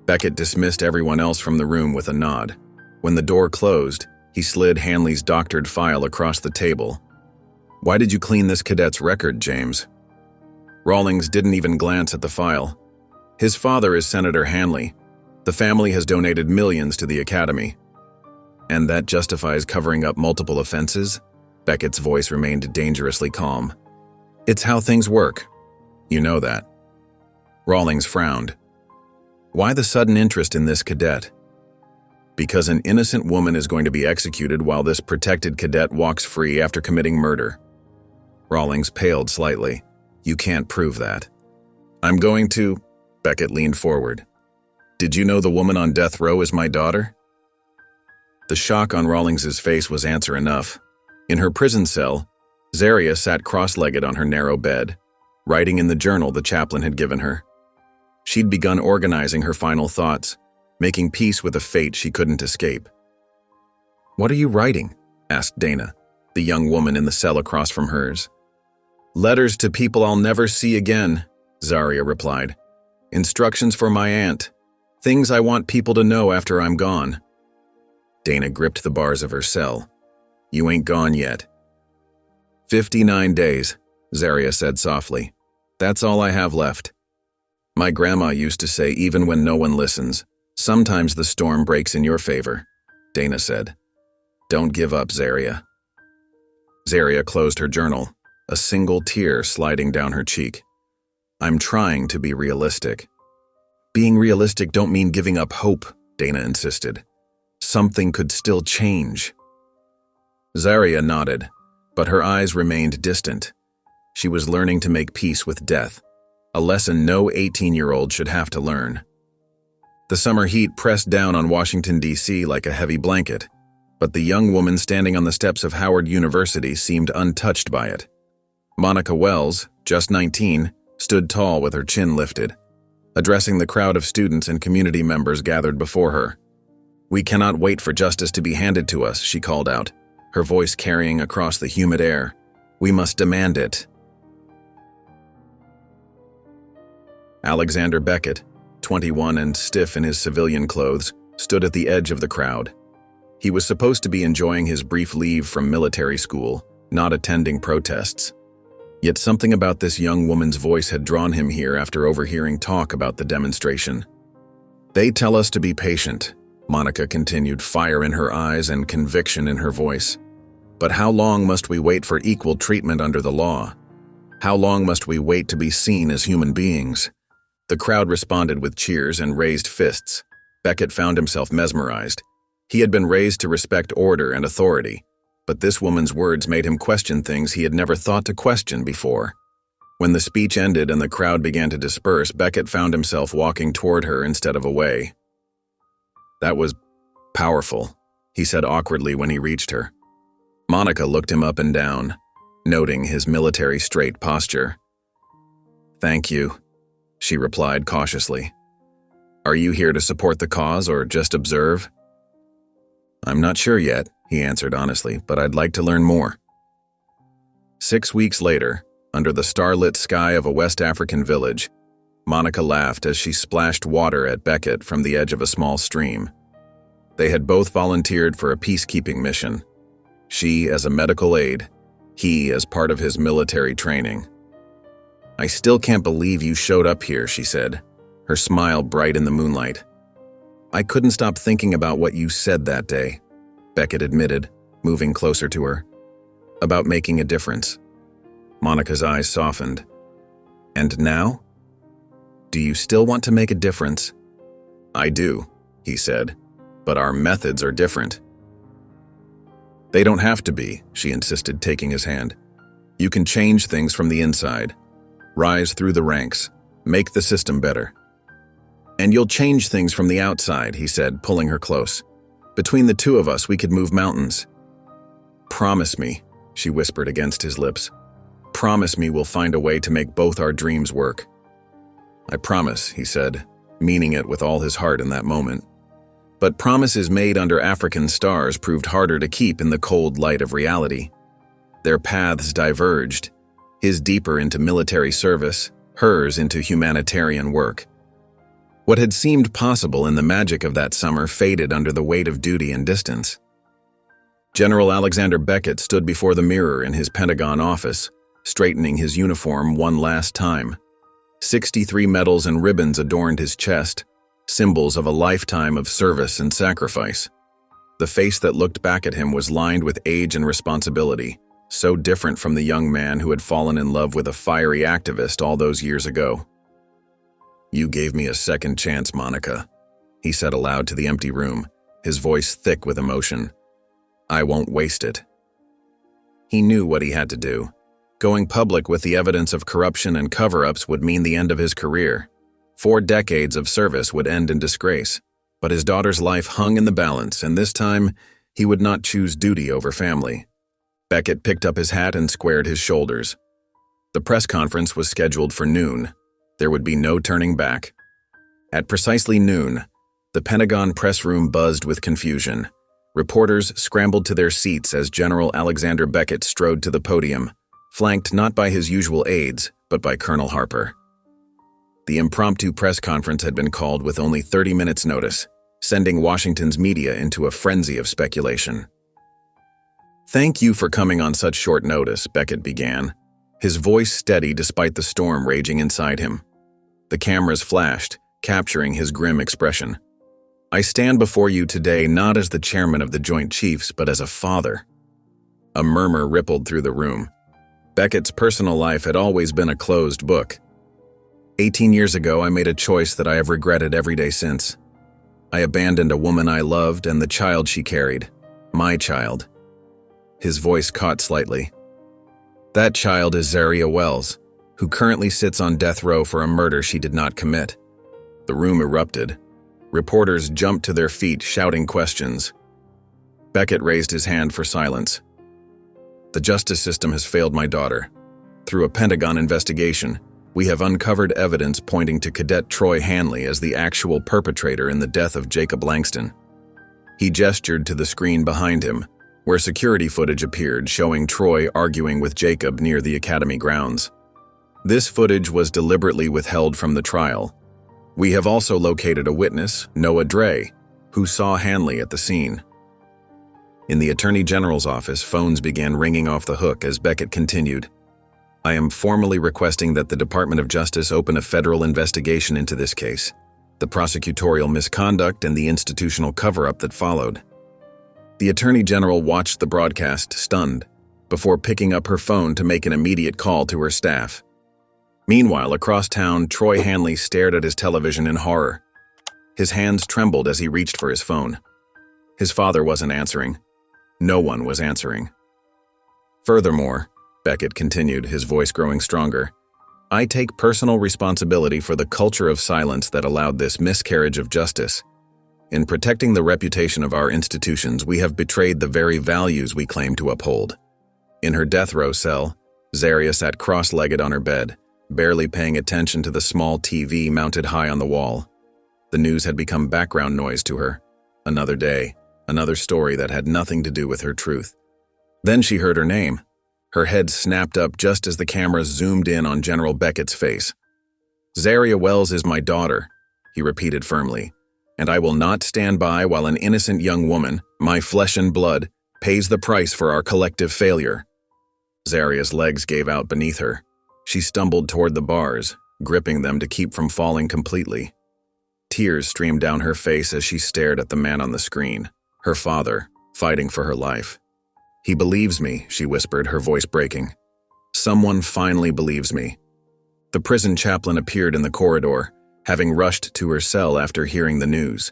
Beckett dismissed everyone else from the room with a nod. When the door closed, he slid Hanley's doctored file across the table. "Why did you clean this cadet's record, James?" Rawlings didn't even glance at the file. "His father is Senator Hanley. The family has donated millions to the Academy." "And that justifies covering up multiple offenses?" Beckett's voice remained dangerously calm. "It's how things work. You know that." Rawlings frowned. "Why the sudden interest in this cadet?" "Because an innocent woman is going to be executed while this protected cadet walks free after committing murder." Rawlings paled slightly. "You can't prove that." "I'm going to..." Beckett leaned forward. "Did you know the woman on death row is my daughter?" The shock on Rawlings's face was answer enough. In her prison cell, Zaria sat cross-legged on her narrow bed, writing in the journal the chaplain had given her. She'd begun organizing her final thoughts, making peace with a fate she couldn't escape. "What are you writing?" asked Dana, the young woman in the cell across from hers. "Letters to people I'll never see again," Zaria replied. "Instructions for my aunt. Things I want people to know after I'm gone." Dana gripped the bars of her cell. "You ain't gone yet." 59 days, Zaria said softly. "That's all I have left. My grandma used to say even when no one listens, sometimes the storm breaks in your favor," Dana said. "Don't give up, Zaria." Zaria closed her journal, a single tear sliding down her cheek. "I'm trying to be realistic." "Being realistic don't mean giving up hope," Dana insisted. "Something could still change." Zaria nodded, but her eyes remained distant. She was learning to make peace with death, a lesson no 18-year-old should have to learn. The summer heat pressed down on Washington, D.C. like a heavy blanket, but the young woman standing on the steps of Howard University seemed untouched by it. Monica Wells, just 19, stood tall with her chin lifted, addressing the crowd of students and community members gathered before her. "We cannot wait for justice to be handed to us," she called out, her voice carrying across the humid air. "We must demand it." Alexander Beckett, 21 and stiff in his civilian clothes, stood at the edge of the crowd. He was supposed to be enjoying his brief leave from military school, not attending protests. Yet something about this young woman's voice had drawn him here after overhearing talk about the demonstration. They tell us to be patient, Monica continued, fire in her eyes and conviction in her voice. But how long must we wait for equal treatment under the law? How long must we wait to be seen as human beings? The crowd responded with cheers and raised fists. Beckett found himself mesmerized. He had been raised to respect order and authority, but this woman's words made him question things he had never thought to question before. When the speech ended and the crowd began to disperse, Beckett found himself walking toward her instead of away. "That was powerful," he said awkwardly when he reached her. Monica looked him up and down, noting his military straight posture. "Thank you," she replied cautiously. "Are you here to support the cause or just observe?" "I'm not sure yet," he answered honestly, "but I'd like to learn more." 6 weeks later, under the starlit sky of a West African village, Monica laughed as she splashed water at Beckett from the edge of a small stream. They had both volunteered for a peacekeeping mission. She as a medical aide, he as part of his military training. "I still can't believe you showed up here," she said, her smile bright in the moonlight. "I couldn't stop thinking about what you said that day," Beckett admitted, moving closer to her. "About making a difference." Monica's eyes softened. "And now? Do you still want to make a difference?" "I do," he said, "but our methods are different." "They don't have to be," she insisted, taking his hand. "You can change things from the inside. Rise through the ranks. Make the system better." "And you'll change things from the outside," he said, pulling her close. "Between the two of us, we could move mountains." "Promise me," she whispered against his lips. "Promise me we'll find a way to make both our dreams work." "I promise," he said, meaning it with all his heart in that moment. But promises made under African stars proved harder to keep in the cold light of reality. Their paths diverged, his deeper into military service, hers into humanitarian work. What had seemed possible in the magic of that summer faded under the weight of duty and distance. General Alexander Beckett stood before the mirror in his Pentagon office, straightening his uniform one last time. 63 medals and ribbons adorned his chest, symbols of a lifetime of service and sacrifice. The face that looked back at him was lined with age and responsibility, so different from the young man who had fallen in love with a fiery activist all those years ago. "You gave me a second chance, Monica," he said aloud to the empty room, his voice thick with emotion. "I won't waste it." He knew what he had to do. Going public with the evidence of corruption and cover-ups would mean the end of his career. 4 decades of service would end in disgrace, but his daughter's life hung in the balance, and this time, he would not choose duty over family. Beckett picked up his hat and squared his shoulders. The press conference was scheduled for noon. There would be no turning back. At precisely noon, the Pentagon press room buzzed with confusion. Reporters scrambled to their seats as General Alexander Beckett strode to the podium, flanked not by his usual aides, but by Colonel Harper. The impromptu press conference had been called with only 30 minutes' notice, sending Washington's media into a frenzy of speculation. "Thank you for coming on such short notice," Beckett began, his voice steady despite the storm raging inside him. The cameras flashed, capturing his grim expression. "I stand before you today not as the chairman of the Joint Chiefs, but as a father." A murmur rippled through the room. Beckett's personal life had always been a closed book. 18 years ago, I made a choice that I have regretted every day since. I abandoned a woman I loved and the child she carried, my child. His voice caught slightly. That child is Zaria Wells, who currently sits on death row for a murder she did not commit. The room erupted. Reporters jumped to their feet, shouting questions. Beckett raised his hand for silence. "The justice system has failed my daughter. Through a Pentagon investigation, we have uncovered evidence pointing to Cadet Troy Hanley as the actual perpetrator in the death of Jacob Langston." He gestured to the screen behind him, where security footage appeared showing Troy arguing with Jacob near the academy grounds. This footage was deliberately withheld from the trial. We have also located a witness, Noah Dre, who saw Hanley at the scene. In the Attorney General's office, phones began ringing off the hook as Beckett continued. "I am formally requesting that the Department of Justice open a federal investigation into this case. the prosecutorial misconduct, and the institutional cover-up that followed. The Attorney General watched the broadcast, stunned, before picking up her phone to make an immediate call to her staff. Meanwhile, across town, Troy Hanley stared at his television in horror. His hands trembled as he reached for his phone. His father wasn't answering. No one was answering. Furthermore, Beckett continued, his voice growing stronger, I take personal responsibility for the culture of silence that allowed this miscarriage of justice. In protecting the reputation of our institutions, we have betrayed the very values we claim to uphold. In her death row cell, Zaria sat cross-legged on her bed, barely paying attention to the small TV mounted high on the wall. The news had become background noise to her. Another day, another story that had nothing to do with her truth. Then she heard her name. Her head snapped up just as the camera zoomed in on General Beckett's face. Zaria Wells is my daughter, he repeated firmly, and I will not stand by while an innocent young woman, my flesh and blood, pays the price for our collective failure. Zaria's legs gave out beneath her. She stumbled toward the bars, gripping them to keep from falling completely. Tears streamed down her face as she stared at the man on the screen, her father, fighting for her life. He believes me, she whispered, her voice breaking. Someone finally believes me. The prison chaplain appeared in the corridor, having rushed to her cell after hearing the news.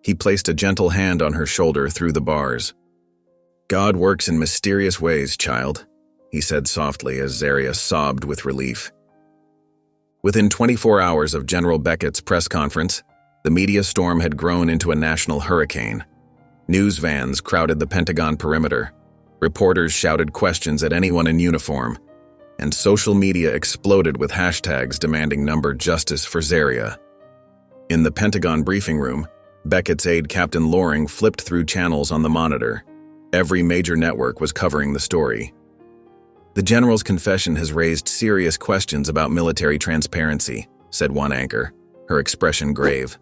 He placed a gentle hand on her shoulder through the bars. God works in mysterious ways, child, he said softly as Zaria sobbed with relief. Within 24 hours of General Beckett's press conference, the media storm had grown into a national hurricane. News vans crowded the Pentagon perimeter. Reporters shouted questions at anyone in uniform, and social media exploded with hashtags demanding justice for Zaria. In the Pentagon briefing room, Beckett's aide Captain Loring flipped through channels on the monitor. Every major network was covering the story. The general's confession has raised serious questions about military transparency, said one anchor, her expression grave.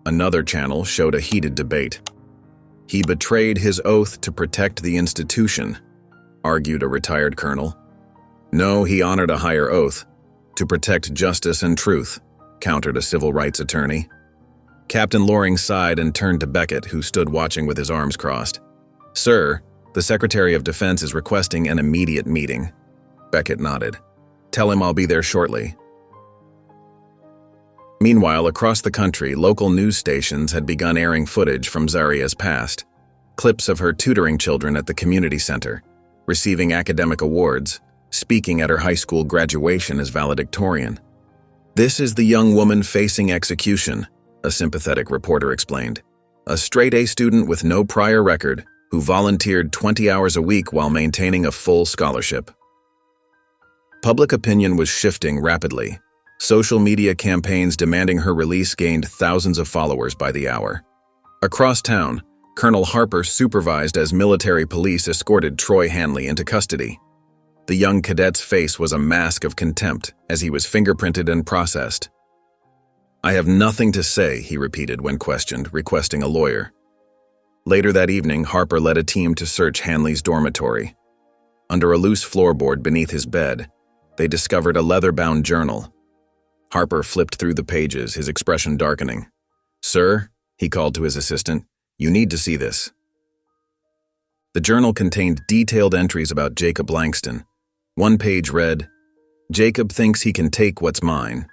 Another channel showed a heated debate. He betrayed his oath to protect the institution, argued a retired colonel. No, he honored a higher oath, to protect justice and truth, countered a civil rights attorney. Captain Loring sighed and turned to Beckett, who stood watching with his arms crossed. Sir, the Secretary of Defense is requesting an immediate meeting. Beckett nodded. Tell him I'll be there shortly. Meanwhile, across the country, local news stations had begun airing footage from Zaria's past. Clips of her tutoring children at the community center, receiving academic awards, speaking at her high school graduation as valedictorian. This is the young woman facing execution, a sympathetic reporter explained. A straight-A student with no prior record, who volunteered 20 hours a week while maintaining a full scholarship. Public opinion was shifting rapidly. Social media campaigns demanding her release gained thousands of followers by the hour. Across town, Colonel Harper supervised as military police escorted Troy Hanley into custody. The young cadet's face was a mask of contempt as he was fingerprinted and processed. I have nothing to say, he repeated when questioned, requesting a lawyer. Later that evening, Harper led a team to search Hanley's dormitory. Under a loose floorboard beneath his bed, they discovered a leather-bound journal. Harper flipped through the pages, his expression darkening. Sir, he called to his assistant, you need to see this. The journal contained detailed entries about Jacob Langston. One page read, Jacob thinks he can take what's mine.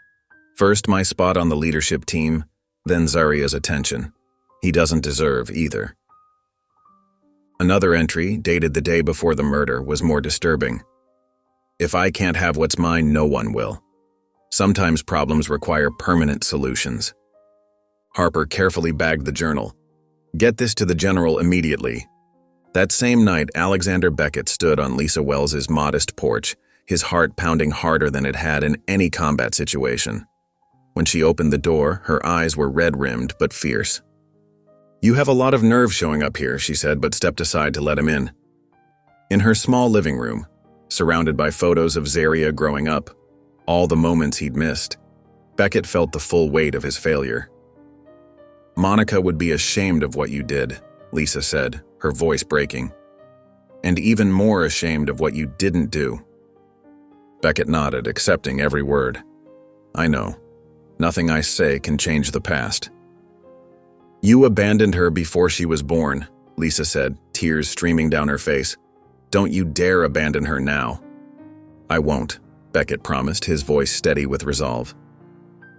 First my spot on the leadership team, then Zaria's attention. He doesn't deserve either. Another entry, dated the day before the murder, was more disturbing. If I can't have what's mine, no one will. Sometimes problems require permanent solutions. Harper carefully bagged the journal. Get this to the general immediately. That same night, Alexander Beckett stood on Lisa Wells's modest porch, his heart pounding harder than it had in any combat situation. When she opened the door, her eyes were red-rimmed but fierce. You have a lot of nerve showing up here, she said, but stepped aside to let him in. In her small living room, surrounded by photos of Zaria growing up, all the moments he'd missed, Beckett felt the full weight of his failure. Monica would be ashamed of what you did, Lisa said, her voice breaking. And even more ashamed of what you didn't do. Beckett nodded, accepting every word. I know. Nothing I say can change the past. You abandoned her before she was born, Lisa said, tears streaming down her face. Don't you dare abandon her now. I won't, Beckett promised, his voice steady with resolve.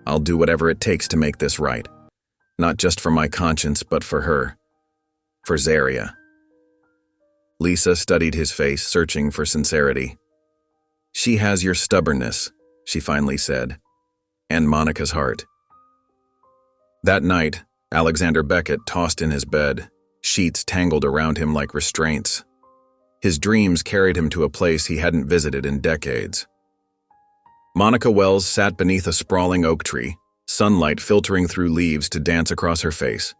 I'll do whatever it takes to make this right. Not just for my conscience, but for her. For Zaria. Lisa studied his face, searching for sincerity. She has your stubbornness, she finally said, and Monica's heart. That night, Alexander Beckett tossed in his bed, sheets tangled around him like restraints. His dreams carried him to a place he hadn't visited in decades. Monica Wells sat beneath a sprawling oak tree, sunlight filtering through leaves to dance across her face.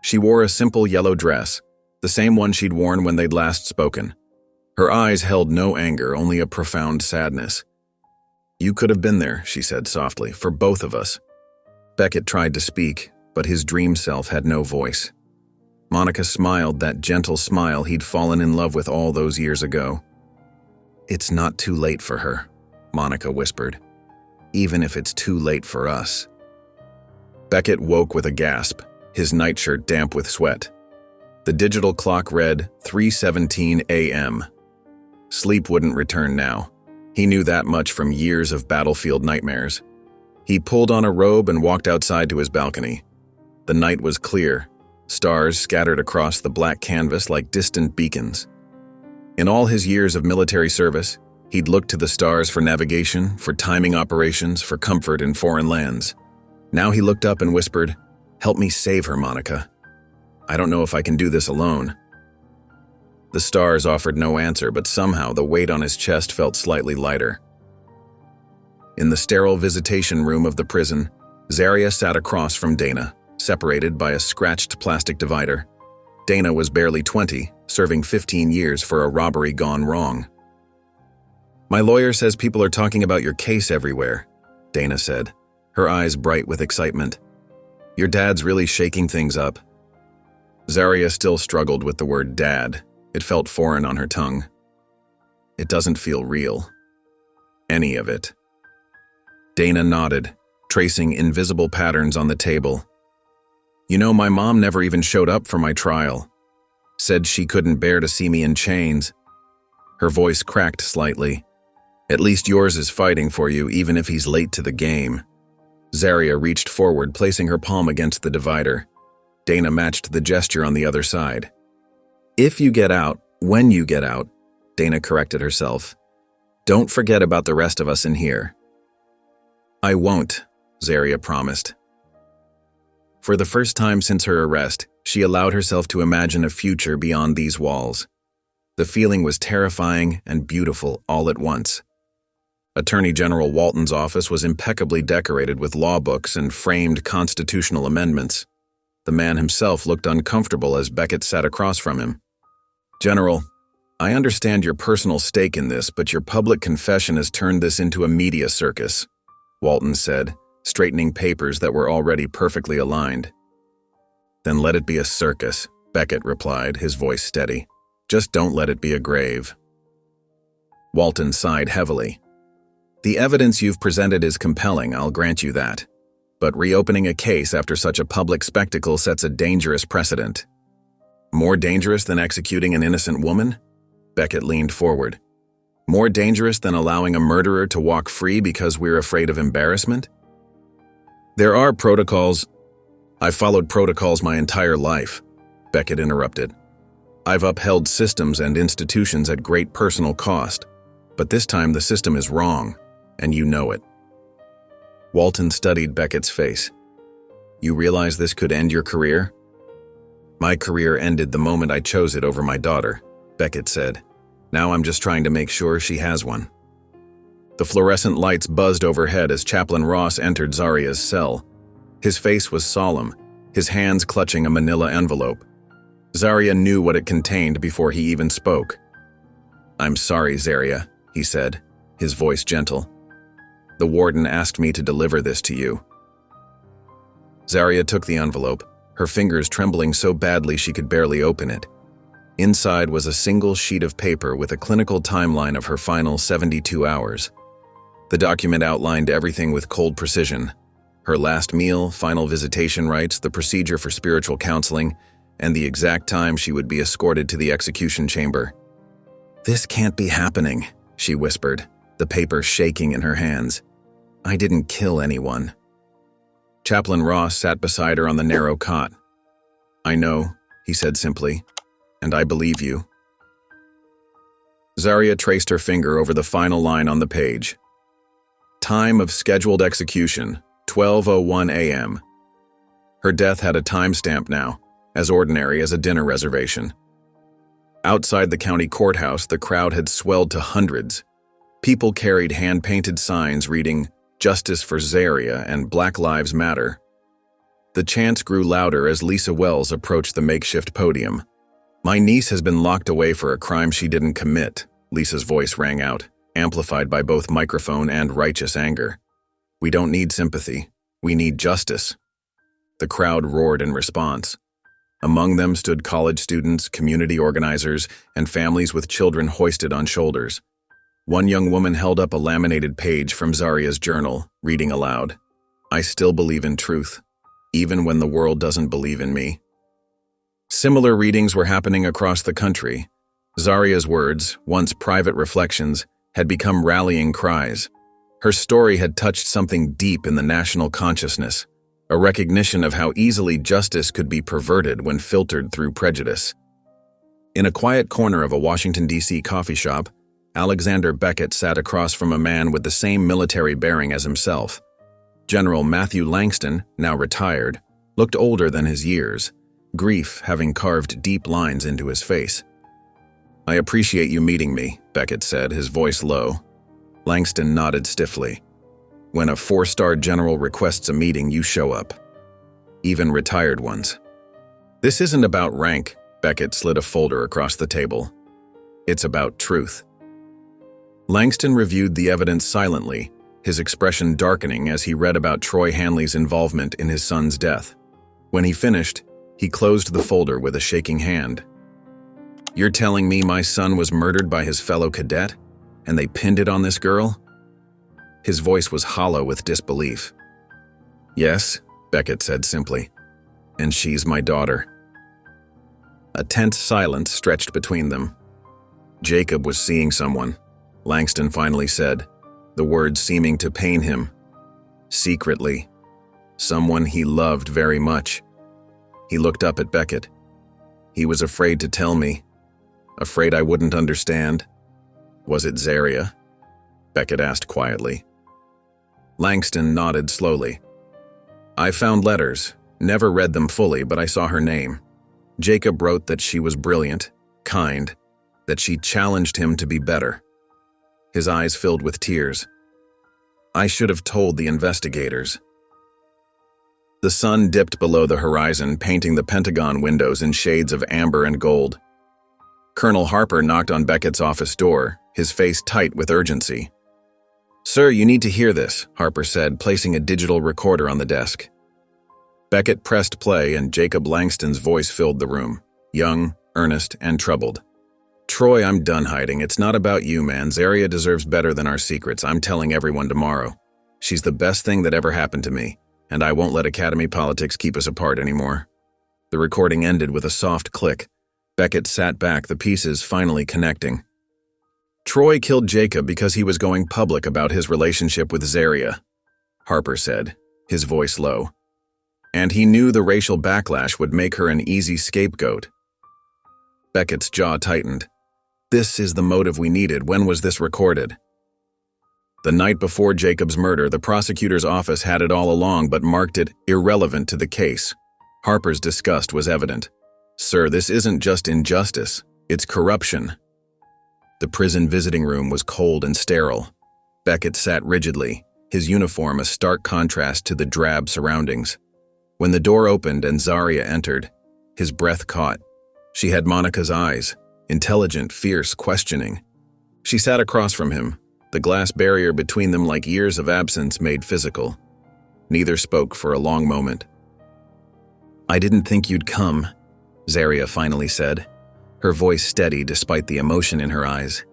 She wore a simple yellow dress, the same one she'd worn when they'd last spoken. Her eyes held no anger, only a profound sadness. You could have been there, she said softly, for both of us. Beckett tried to speak, but his dream self had no voice. Monica smiled, that gentle smile he'd fallen in love with all those years ago. It's not too late for her, Monica whispered. Even if it's too late for us. Beckett woke with a gasp, his nightshirt damp with sweat. The digital clock read 3:17 a.m. Sleep wouldn't return now. He knew that much from years of battlefield nightmares. He pulled on a robe and walked outside to his balcony. The night was clear, stars scattered across the black canvas like distant beacons. In all his years of military service, he'd looked to the stars for navigation, for timing operations, for comfort in foreign lands. Now he looked up and whispered, "Help me save her, Monica. I don't know if I can do this alone." The stars offered no answer, but somehow the weight on his chest felt slightly lighter. In the sterile visitation room of the prison, Zaria sat across from Dana, separated by a scratched plastic divider. Dana was barely 20, serving 15 years for a robbery gone wrong. "My lawyer says people are talking about your case everywhere," Dana said, her eyes bright with excitement. "Your dad's really shaking things up." Zaria still struggled with the word dad. It felt foreign on her tongue. It doesn't feel real. Any of it. Dana nodded, tracing invisible patterns on the table. "You know, my mom never even showed up for my trial. Said she couldn't bear to see me in chains." Her voice cracked slightly. "At least yours is fighting for you, even if he's late to the game." Zaria reached forward, placing her palm against the divider. Dana matched the gesture on the other side. "If you get out, when you get out," Dana corrected herself, "don't forget about the rest of us in here." "I won't," Zaria promised. For the first time since her arrest, she allowed herself to imagine a future beyond these walls. The feeling was terrifying and beautiful all at once. Attorney General Walton's office was impeccably decorated with law books and framed constitutional amendments. The man himself looked uncomfortable as Beckett sat across from him. "General, I understand your personal stake in this, but your public confession has turned this into a media circus," Walton said, straightening papers that were already perfectly aligned. "Then let it be a circus," Beckett replied, his voice steady. "Just don't let it be a grave." Walton sighed heavily. "The evidence you've presented is compelling, I'll grant you that. But reopening a case after such a public spectacle sets a dangerous precedent." "More dangerous than executing an innocent woman?" Beckett leaned forward. "More dangerous than allowing a murderer to walk free because we're afraid of embarrassment?" "There are protocols." "I've followed protocols my entire life," Beckett interrupted. "I've upheld systems and institutions at great personal cost, but this time the system is wrong, and you know it." Walton studied Beckett's face. "You realize this could end your career?" "My career ended the moment I chose it over my daughter," Beckett said. "Now I'm just trying to make sure she has one." The fluorescent lights buzzed overhead as Chaplain Ross entered Zaria's cell. His face was solemn, his hands clutching a manila envelope. Zaria knew what it contained before he even spoke. "I'm sorry, Zaria," he said, his voice gentle. "The warden asked me to deliver this to you." Zaria took the envelope, her fingers trembling so badly she could barely open it. Inside was a single sheet of paper with a clinical timeline of her final 72 hours. The document outlined everything with cold precision. Her last meal, final visitation rites, the procedure for spiritual counseling, and the exact time she would be escorted to the execution chamber. "This can't be happening," she whispered, the paper shaking in her hands. "I didn't kill anyone." Chaplain Ross sat beside her on the narrow cot. "I know," he said simply, "and I believe you." Zaria traced her finger over the final line on the page. Time of scheduled execution, 12:01 a.m. Her death had a timestamp now, as ordinary as a dinner reservation. Outside the county courthouse, the crowd had swelled to hundreds. People carried hand-painted signs reading, "Justice for Zaria" and "Black Lives Matter." The chants grew louder as Lisa Wells approached the makeshift podium. "My niece has been locked away for a crime she didn't commit," Lisa's voice rang out, amplified by both microphone and righteous anger. "We don't need sympathy. We need justice." The crowd roared in response. Among them stood college students, community organizers, and families with children hoisted on shoulders. One young woman held up a laminated page from Zaria's journal, reading aloud, "I still believe in truth, even when the world doesn't believe in me." Similar readings were happening across the country. Zaria's words, once private reflections, had become rallying cries. Her story had touched something deep in the national consciousness, a recognition of how easily justice could be perverted when filtered through prejudice. In a quiet corner of a Washington, D.C. coffee shop, Alexander Beckett sat across from a man with the same military bearing as himself. General Matthew Langston, now retired, looked older than his years, grief having carved deep lines into his face. "I appreciate you meeting me," Beckett said, his voice low. Langston nodded stiffly. "When a 4-star general requests a meeting, you show up. Even retired ones." "This isn't about rank," Beckett slid a folder across the table. "It's about truth." Langston reviewed the evidence silently, his expression darkening as he read about Troy Hanley's involvement in his son's death. When he finished, he closed the folder with a shaking hand. "You're telling me my son was murdered by his fellow cadet, and they pinned it on this girl?" His voice was hollow with disbelief. "Yes," Beckett said simply, "and she's my daughter." A tense silence stretched between them. "Jacob was seeing someone," Langston finally said, the words seeming to pain him. "Secretly. Someone he loved very much." He looked up at Beckett. "He was afraid to tell me. Afraid I wouldn't understand." "Was it Zaria?" Beckett asked quietly. Langston nodded slowly. "I found letters, never read them fully, but I saw her name. Jacob wrote that she was brilliant, kind, that she challenged him to be better." His eyes filled with tears. "I should have told the investigators." The sun dipped below the horizon, painting the Pentagon windows in shades of amber and gold. Colonel Harper knocked on Beckett's office door, his face tight with urgency. "Sir, you need to hear this," Harper said, placing a digital recorder on the desk. Beckett pressed play, and Jacob Langston's voice filled the room, young, earnest, and troubled. "Troy, I'm done hiding. It's not about you, man. Zaria deserves better than our secrets. I'm telling everyone tomorrow. She's the best thing that ever happened to me, and I won't let academy politics keep us apart anymore." The recording ended with a soft click. Beckett sat back, the pieces finally connecting. "Troy killed Jacob because he was going public about his relationship with Zaria," Harper said, his voice low. "And he knew the racial backlash would make her an easy scapegoat." Beckett's jaw tightened. "This is the motive we needed. When was this recorded?" "The night before Jacob's murder, the prosecutor's office had it all along but marked it irrelevant to the case." Harper's disgust was evident. "Sir, this isn't just injustice, it's corruption." The prison visiting room was cold and sterile. Beckett sat rigidly, his uniform a stark contrast to the drab surroundings. When the door opened and Zaria entered, his breath caught. She had Monica's eyes, intelligent, fierce, questioning. She sat across from him, the glass barrier between them like years of absence made physical. Neither spoke for a long moment. "I didn't think you'd come," Zaria finally said, her voice steady despite the emotion in her eyes.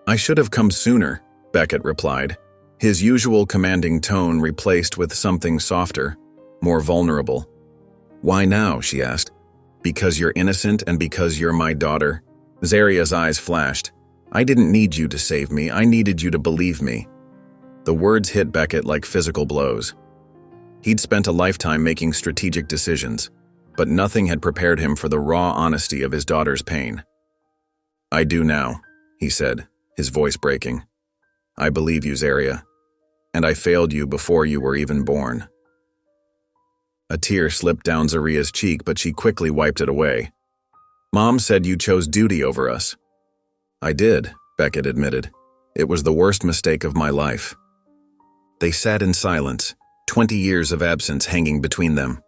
"I should have come sooner," Beckett replied, His usual commanding tone replaced with something softer, more vulnerable. "Why now?" she asked. "Because you're innocent and because you're my daughter?" Zaria's eyes flashed. "I didn't need you to save me, I needed you to believe me." The words hit Beckett like physical blows. He'd spent a lifetime making strategic decisions, but nothing had prepared him for the raw honesty of his daughter's pain. "I do now," he said, his voice breaking. "I believe you, Zaria, and I failed you before you were even born." A tear slipped down Zaria's cheek, but she quickly wiped it away. "Mom said you chose duty over us." "I did," Beckett admitted. "It was the worst mistake of my life." They sat in silence, 20 years of absence hanging between them.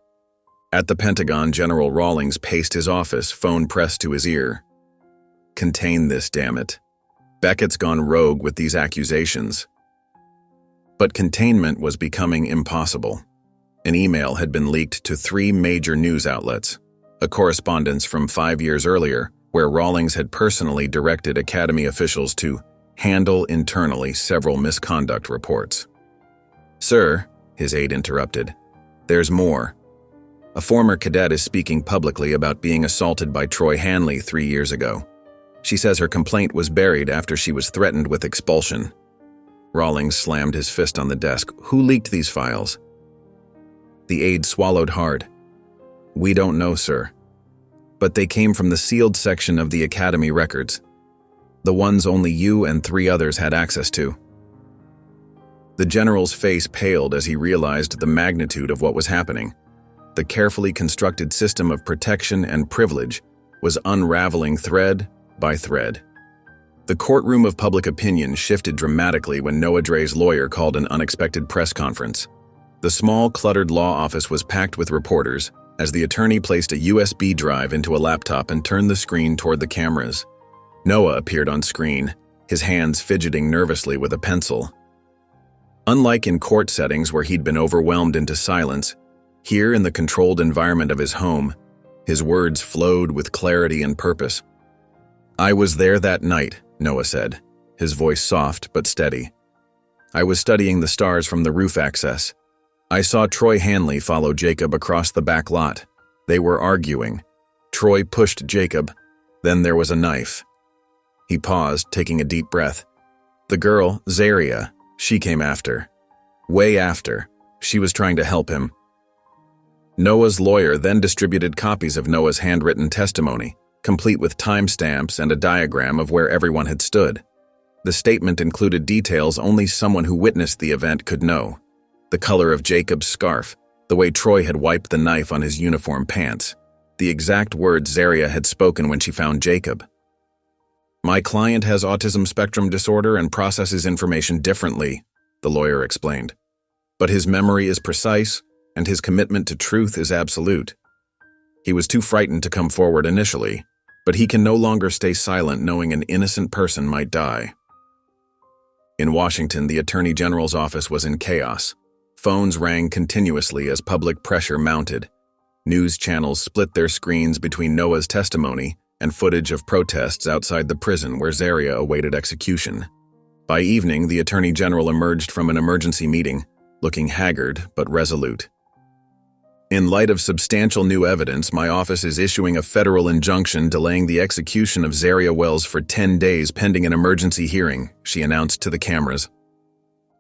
At the Pentagon, General Rawlings paced his office, phone pressed to his ear. "Contain this, damn it. Beckett's gone rogue with these accusations." But containment was becoming impossible. An email had been leaked to 3 major news outlets, a correspondence from 5 years earlier where Rawlings had personally directed Academy officials to handle internally several misconduct reports. "Sir," his aide interrupted, "there's more. A former cadet is speaking publicly about being assaulted by Troy Hanley 3 years ago. She says her complaint was buried after she was threatened with expulsion." Rawlings slammed his fist on the desk. "Who leaked these files?" The aide swallowed hard. "We don't know, sir. But they came from the sealed section of the Academy records. The ones only you and 3 others had access to." The general's face paled as he realized the magnitude of what was happening. The carefully constructed system of protection and privilege was unraveling thread by thread. The courtroom of public opinion shifted dramatically when Noah Dre's lawyer called an unexpected press conference. The small, cluttered law office was packed with reporters as the attorney placed a USB drive into a laptop and turned the screen toward the cameras. Noah appeared on screen, his hands fidgeting nervously with a pencil. Unlike in court settings where he'd been overwhelmed into silence, here in the controlled environment of his home, his words flowed with clarity and purpose. "I was there that night," Noah said, his voice soft but steady. "I was studying the stars from the roof access. I saw Troy Hanley follow Jacob across the back lot. They were arguing. Troy pushed Jacob. Then there was a knife." He paused, taking a deep breath. "The girl, Zaria, she came after. Way after. She was trying to help him." Noah's lawyer then distributed copies of Noah's handwritten testimony, complete with timestamps and a diagram of where everyone had stood. The statement included details only someone who witnessed the event could know. The color of Jacob's scarf, the way Troy had wiped the knife on his uniform pants, the exact words Zaria had spoken when she found Jacob. "My client has autism spectrum disorder and processes information differently," the lawyer explained. "But his memory is precise, and his commitment to truth is absolute. He was too frightened to come forward initially, but he can no longer stay silent knowing an innocent person might die." In Washington, the Attorney General's office was in chaos. Phones rang continuously as public pressure mounted. News channels split their screens between Noah's testimony and footage of protests outside the prison where Zaria awaited execution. By evening, the Attorney General emerged from an emergency meeting, looking haggard but resolute. "In light of substantial new evidence, my office is issuing a federal injunction delaying the execution of Zaria Wells for 10 days pending an emergency hearing," she announced to the cameras.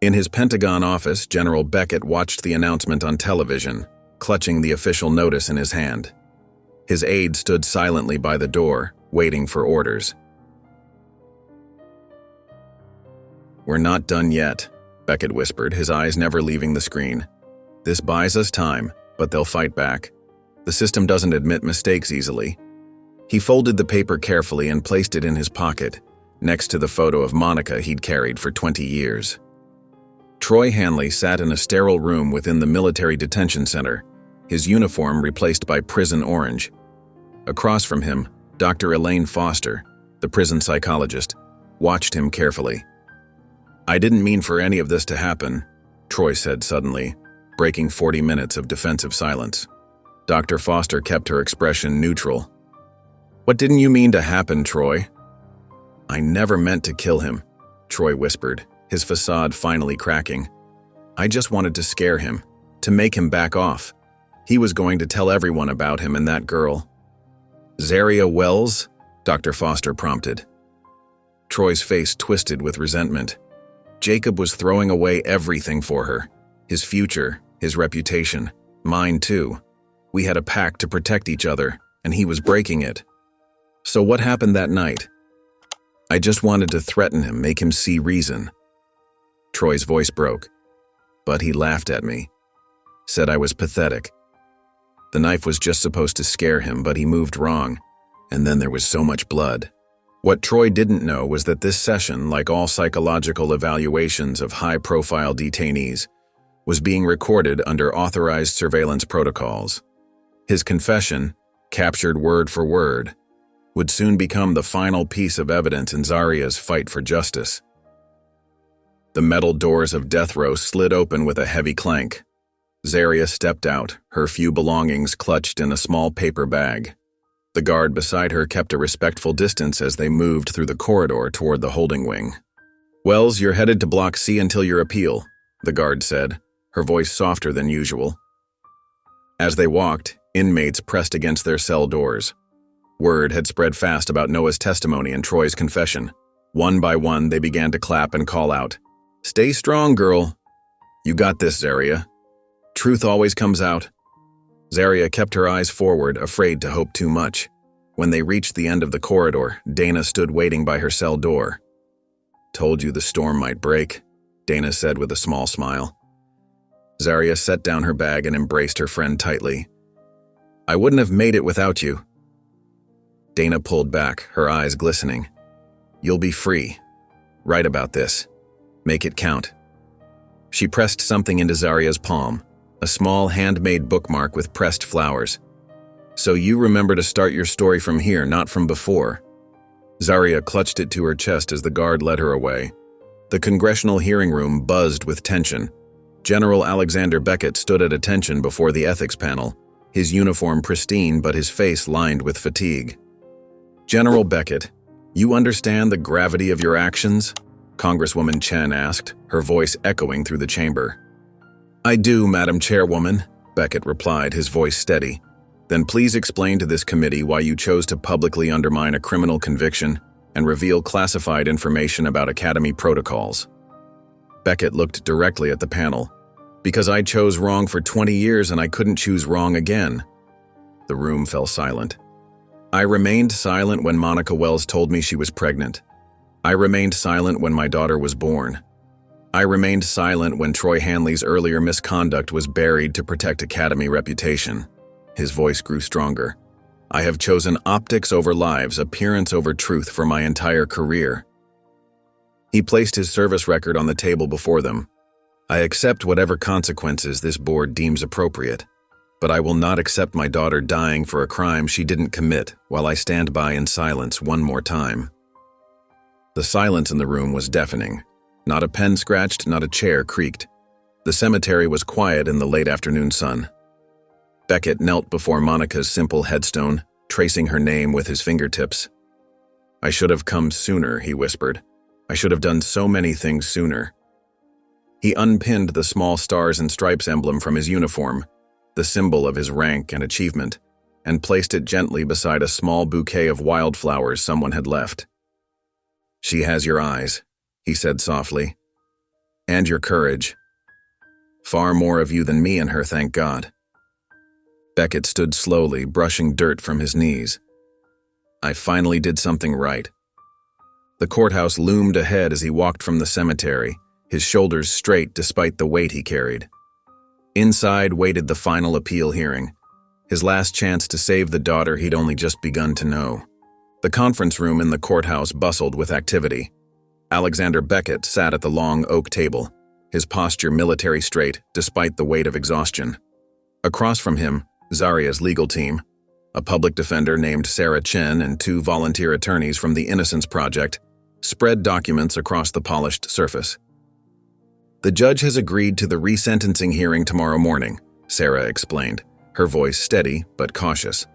In his Pentagon office, General Beckett watched the announcement on television, clutching the official notice in his hand. His aide stood silently by the door, waiting for orders. "We're not done yet," Beckett whispered, his eyes never leaving the screen. "This buys us time, but they'll fight back. The system doesn't admit mistakes easily." He folded the paper carefully and placed it in his pocket, next to the photo of Monica he'd carried for 20 years. Troy Hanley sat in a sterile room within the military detention center, his uniform replaced by prison orange. Across from him, Dr. Elaine Foster, the prison psychologist, watched him carefully. "I didn't mean for any of this to happen," Troy said suddenly, breaking 40 minutes of defensive silence. Dr. Foster kept her expression neutral. "What didn't you mean to happen, Troy?" "I never meant to kill him," Troy whispered, his facade finally cracking. I just wanted to scare him, to make him back off. He was going to tell everyone about him and that girl. "Zaria Wells?" Dr. Foster prompted. Troy's face twisted with resentment. Jacob was throwing away everything for her. His future, his reputation, mine too. We had a pact to protect each other, and he was breaking it. So what happened that night? I just wanted to threaten him, make him see reason. Troy's voice broke, but he laughed at me, said I was pathetic. The knife was just supposed to scare him, but he moved wrong, and then there was so much blood. What Troy didn't know was that this session, like all psychological evaluations of high-profile detainees, was being recorded under authorized surveillance protocols. His confession, captured word for word, would soon become the final piece of evidence in Zaria's fight for justice. The metal doors of death row slid open with a heavy clank. Zaria stepped out, her few belongings clutched in a small paper bag. The guard beside her kept a respectful distance as they moved through the corridor toward the holding wing. "Wells, you're headed to Block C until your appeal," the guard said, her voice softer than usual. As they walked, inmates pressed against their cell doors. Word had spread fast about Noah's testimony and Troy's confession. One by one, they began to clap and call out, "Stay strong, girl. You got this, Zaria. Truth always comes out." Zaria kept her eyes forward, afraid to hope too much. When they reached the end of the corridor, Dana stood waiting by her cell door. "Told you the storm might break," Dana said with a small smile. Zaria set down her bag and embraced her friend tightly. "I wouldn't have made it without you." Dana pulled back, her eyes glistening. "You'll be free. Write about this. Make it count." She pressed something into Zaria's palm, a small handmade bookmark with pressed flowers. "So you remember to start your story from here, not from before." Zaria clutched it to her chest as the guard led her away. The congressional hearing room buzzed with tension. General Alexander Beckett stood at attention before the ethics panel, his uniform pristine but his face lined with fatigue. "General Beckett, you understand the gravity of your actions?" Congresswoman Chen asked, her voice echoing through the chamber. "I do, Madam Chairwoman," Beckett replied, his voice steady. "Then please explain to this committee why you chose to publicly undermine a criminal conviction and reveal classified information about Academy protocols." Beckett looked directly at the panel. "Because I chose wrong for 20 years and I couldn't choose wrong again." The room fell silent. "I remained silent when Monica Wells told me she was pregnant. I remained silent when my daughter was born. I remained silent when Troy Hanley's earlier misconduct was buried to protect Academy reputation." His voice grew stronger. "I have chosen optics over lives, appearance over truth for my entire career." He placed his service record on the table before them. "I accept whatever consequences this board deems appropriate, but I will not accept my daughter dying for a crime she didn't commit while I stand by in silence one more time." The silence in the room was deafening. Not a pen scratched, not a chair creaked. The cemetery was quiet in the late afternoon sun. Beckett knelt before Monica's simple headstone, tracing her name with his fingertips. "I should have come sooner," he whispered. "I should have done so many things sooner." He unpinned the small stars and stripes emblem from his uniform, the symbol of his rank and achievement, and placed it gently beside a small bouquet of wildflowers someone had left. "She has your eyes," he said softly, "and your courage. Far more of you than me and her, thank God." Beckett stood slowly, brushing dirt from his knees. "I finally did something right." The courthouse loomed ahead as he walked from the cemetery, his shoulders straight despite the weight he carried. Inside waited the final appeal hearing, his last chance to save the daughter he'd only just begun to know. The conference room in the courthouse bustled with activity. Alexander Beckett sat at the long oak table, his posture military straight despite the weight of exhaustion. Across from him, Zaria's legal team, a public defender named Sarah Chen and 2 volunteer attorneys from the Innocence Project, spread documents across the polished surface. "The judge has agreed to the resentencing hearing tomorrow morning," Sarah explained, her voice steady but cautious.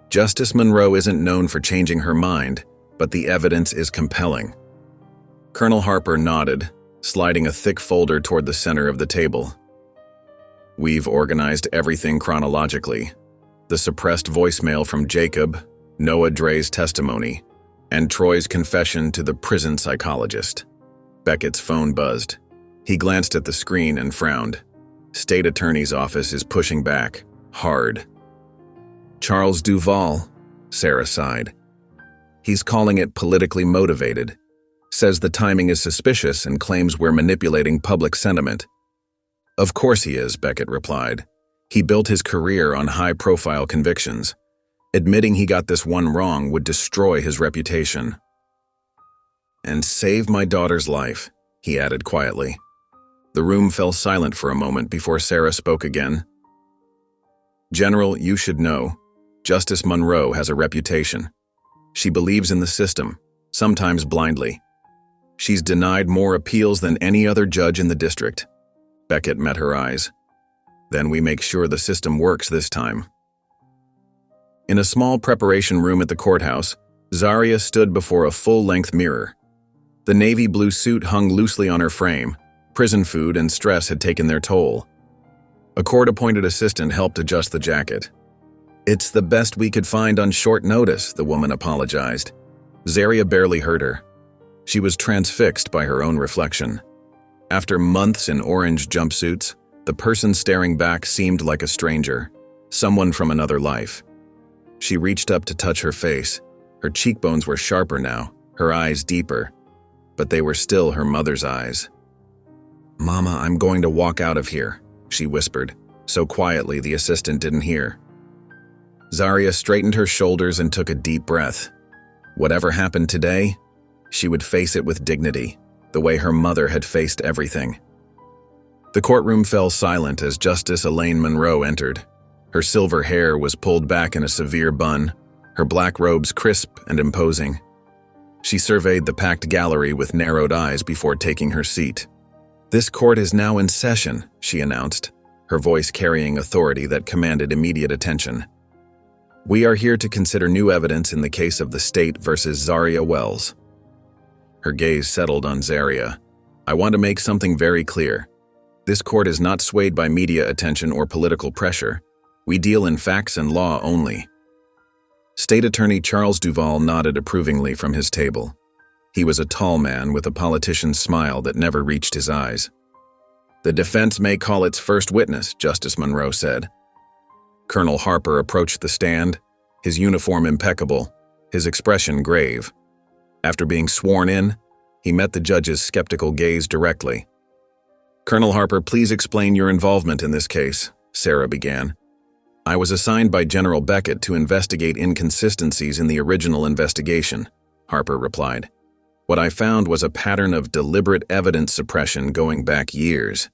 "Justice Monroe isn't known for changing her mind, but the evidence is compelling." Colonel Harper nodded, sliding a thick folder toward the center of the table. "We've organized everything chronologically. The suppressed voicemail from Jacob, Noah Dre's testimony, and Troy's confession to the prison psychologist." Beckett's phone buzzed. He glanced at the screen and frowned. State Attorney's Office is pushing back, hard. "Charles Duvall," Sarah sighed. "He's calling it politically motivated. Says the timing is suspicious and claims we're manipulating public sentiment." "Of course he is," Beckett replied. "He built his career on high-profile convictions. Admitting he got this one wrong would destroy his reputation." "And save my daughter's life," he added quietly. The room fell silent for a moment before Sarah spoke again. "General, you should know. Justice Monroe has a reputation. She believes in the system, sometimes blindly. She's denied more appeals than any other judge in the district." Beckett met her eyes. "Then we make sure the system works this time." In a small preparation room at the courthouse, Zaria stood before a full-length mirror. The navy blue suit hung loosely on her frame. Prison food and stress had taken their toll. A court-appointed assistant helped adjust the jacket. "It's the best we could find on short notice," the woman apologized. Zaria barely heard her. She was transfixed by her own reflection. After months in orange jumpsuits, the person staring back seemed like a stranger, someone from another life. She reached up to touch her face. Her cheekbones were sharper now, her eyes deeper, but they were still her mother's eyes. "Mama, I'm going to walk out of here," she whispered, so quietly the assistant didn't hear. Zaria straightened her shoulders and took a deep breath. Whatever happened today, she would face it with dignity, the way her mother had faced everything. The courtroom fell silent as Justice Elaine Monroe entered. Her silver hair was pulled back in a severe bun, her black robes crisp and imposing. She surveyed the packed gallery with narrowed eyes before taking her seat. "This court is now in session," she announced, her voice carrying authority that commanded immediate attention. "We are here to consider new evidence in the case of the state versus Zaria Wells." Her gaze settled on Zaria. "I want to make something very clear. This court is not swayed by media attention or political pressure. We deal in facts and law only." State Attorney Charles Duvall nodded approvingly from his table. He was a tall man with a politician's smile that never reached his eyes. "The defense may call its first witness," Justice Monroe said. Colonel Harper approached the stand, his uniform impeccable, his expression grave. After being sworn in, he met the judge's skeptical gaze directly. "Colonel Harper, please explain your involvement in this case," Sarah began. "I was assigned by General Beckett to investigate inconsistencies in the original investigation," Harper replied. "What I found was a pattern of deliberate evidence suppression going back years."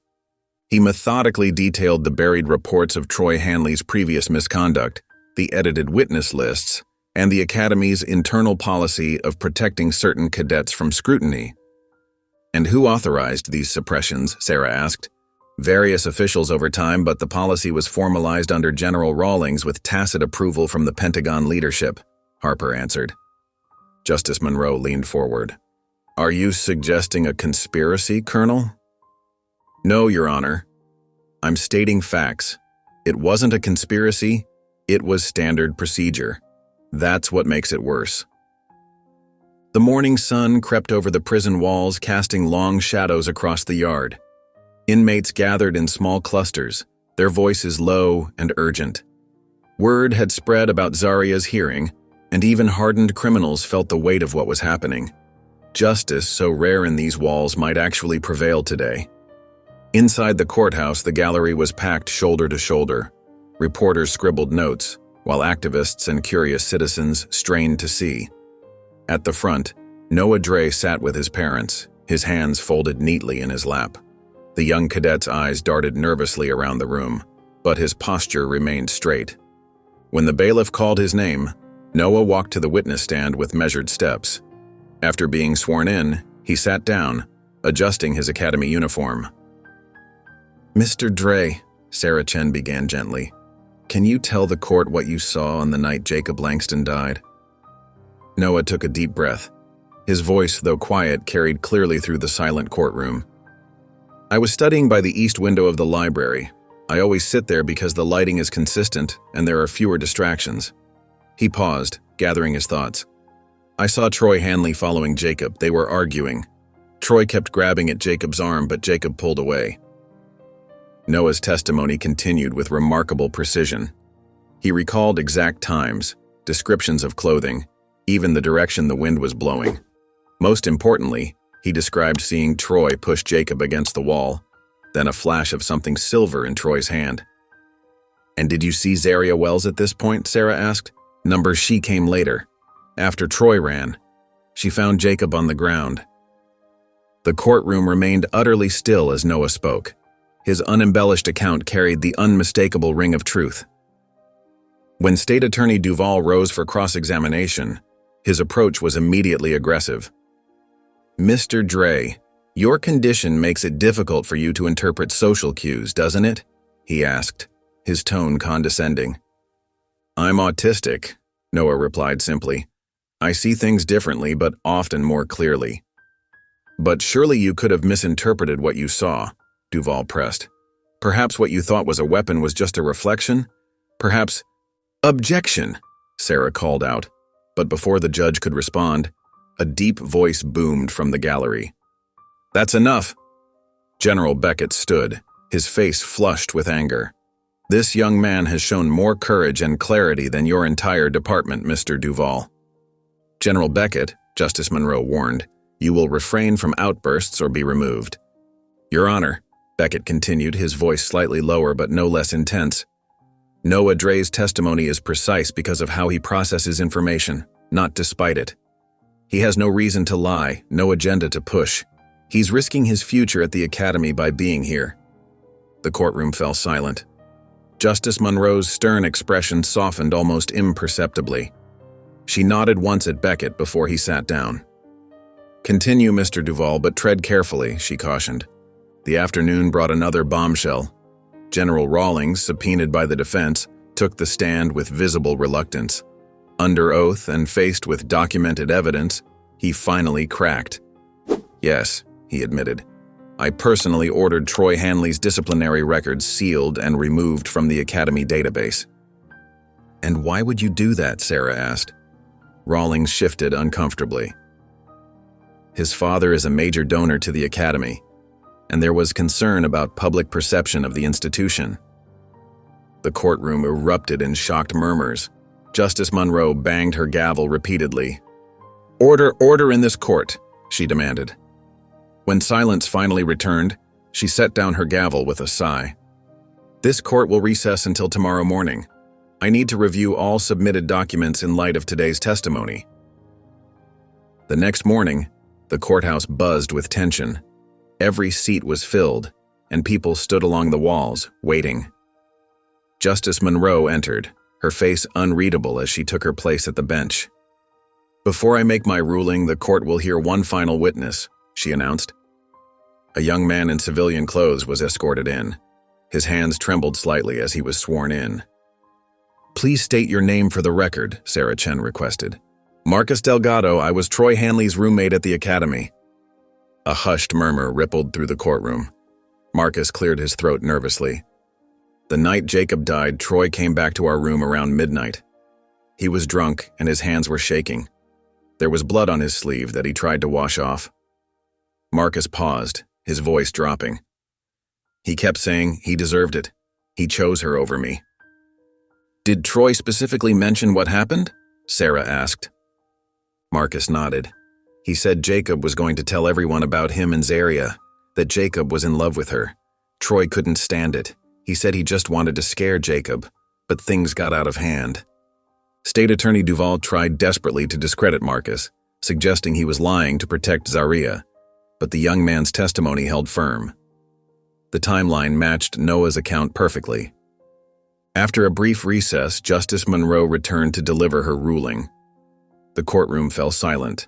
He methodically detailed the buried reports of Troy Hanley's previous misconduct, the edited witness lists, and the Academy's internal policy of protecting certain cadets from scrutiny. "And who authorized these suppressions?" Sarah asked. "Various officials over time, but the policy was formalized under General Rawlings with tacit approval from the Pentagon leadership," Harper answered. Justice Monroe leaned forward. "Are you suggesting a conspiracy, Colonel?" "No, Your Honor. I'm stating facts. It wasn't a conspiracy, it was standard procedure. That's what makes it worse." The morning sun crept over the prison walls, casting long shadows across the yard. Inmates gathered in small clusters, their voices low and urgent. Word had spread about Zaria's hearing, and even hardened criminals felt the weight of what was happening. Justice, so rare in these walls, might actually prevail today. Inside the courthouse, the gallery was packed shoulder to shoulder. Reporters scribbled notes, while activists and curious citizens strained to see. At the front, Noah Dre sat with his parents, his hands folded neatly in his lap. The young cadet's eyes darted nervously around the room, but his posture remained straight. When the bailiff called his name, Noah walked to the witness stand with measured steps. After being sworn in, he sat down, adjusting his academy uniform. "Mr. Dre," Sarah Chen began gently, "can you tell the court what you saw on the night Jacob Langston died?" Noah took a deep breath. His voice, though quiet, carried clearly through the silent courtroom. I was studying by the east window of the library. I always sit there because the lighting is consistent and there are fewer distractions. He paused, gathering his thoughts. I saw Troy Hanley following Jacob. They were arguing. Troy kept grabbing at Jacob's arm, but Jacob pulled away. Noah's testimony continued with remarkable precision. He recalled exact times, descriptions of clothing, even the direction the wind was blowing. Most importantly, he described seeing Troy push Jacob against the wall, then a flash of something silver in Troy's hand. "And did you see Zaria Wells at this point?" Sarah asked. She came later. After Troy ran, she found Jacob on the ground. The courtroom remained utterly still as Noah spoke. His unembellished account carried the unmistakable ring of truth. When State Attorney Duvall rose for cross-examination, his approach was immediately aggressive. "Mr. Dre, your condition makes it difficult for you to interpret social cues, doesn't it?" he asked, his tone condescending. "I'm autistic," Noah replied simply. "I see things differently, but often more clearly." "But surely you could have misinterpreted what you saw," Duvall pressed. "Perhaps what you thought was a weapon was just a reflection? Perhaps—" "Objection!" Sarah called out, but before the judge could respond, a deep voice boomed from the gallery. "That's enough!" General Beckett stood, his face flushed with anger. "This young man has shown more courage and clarity than your entire department, Mr. Duvall." "General Beckett," Justice Monroe warned, "you will refrain from outbursts or be removed." "Your Honor," Beckett continued, his voice slightly lower but no less intense, "Noah Dre's testimony is precise because of how he processes information, not despite it. He has no reason to lie, no agenda to push. He's risking his future at the Academy by being here." The courtroom fell silent. Justice Monroe's stern expression softened almost imperceptibly. She nodded once at Beckett before he sat down. "Continue, Mr. Duvall, but tread carefully," she cautioned. The afternoon brought another bombshell. General Rawlings, subpoenaed by the defense, took the stand with visible reluctance. Under oath and faced with documented evidence, he finally cracked. "Yes," he admitted. "I personally ordered Troy Hanley's disciplinary records sealed and removed from the Academy database." "And why would you do that?" Sarah asked. Rawlings shifted uncomfortably. "His father is a major donor to the Academy, and there was concern about public perception of the institution." The courtroom erupted in shocked murmurs. Justice Monroe banged her gavel repeatedly. Order in this court," she demanded. When silence finally returned, she set down her gavel with a sigh. "This court will recess until tomorrow morning. I need to review all submitted documents in light of today's testimony." The next morning, the courthouse buzzed with tension. Every seat was filled, and people stood along the walls, waiting. Justice Monroe entered, her face unreadable as she took her place at the bench. "Before I make my ruling, the court will hear one final witness," she announced. A young man in civilian clothes was escorted in. His hands trembled slightly as he was sworn in. "Please state your name for the record," Sarah Chen requested. "Marcus Delgado, I was Troy Hanley's roommate at the Academy." A hushed murmur rippled through the courtroom. Marcus cleared his throat nervously. "The night Jacob died, Troy came back to our room around midnight. He was drunk and his hands were shaking. There was blood on his sleeve that he tried to wash off." Marcus paused, his voice dropping. He kept saying he deserved it. He chose her over me. "Did Troy specifically mention what happened?" Sarah asked. Marcus nodded. He said Jacob was going to tell everyone about him and Zaria, that Jacob was in love with her. Troy couldn't stand it. He said he just wanted to scare Jacob, but things got out of hand. State Attorney Duvall tried desperately to discredit Marcus, suggesting he was lying to protect Zaria, but the young man's testimony held firm. The timeline matched Noah's account perfectly. After a brief recess, Justice Monroe returned to deliver her ruling. The courtroom fell silent.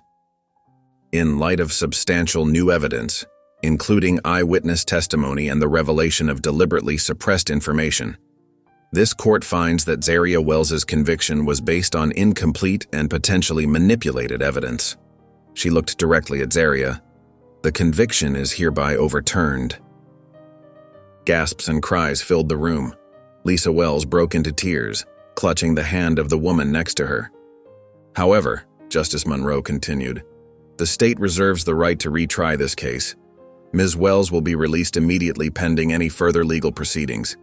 In light of substantial new evidence, including eyewitness testimony and the revelation of deliberately suppressed information, this court finds that Zaria Wells's conviction was based on incomplete and potentially manipulated evidence. She looked directly at Zaria. "The conviction is hereby overturned." Gasps and cries filled the room. Lisa Wells broke into tears, clutching the hand of the woman next to her. However, Justice Monroe continued, the state reserves the right to retry this case. Ms. Wells will be released immediately pending any further legal proceedings.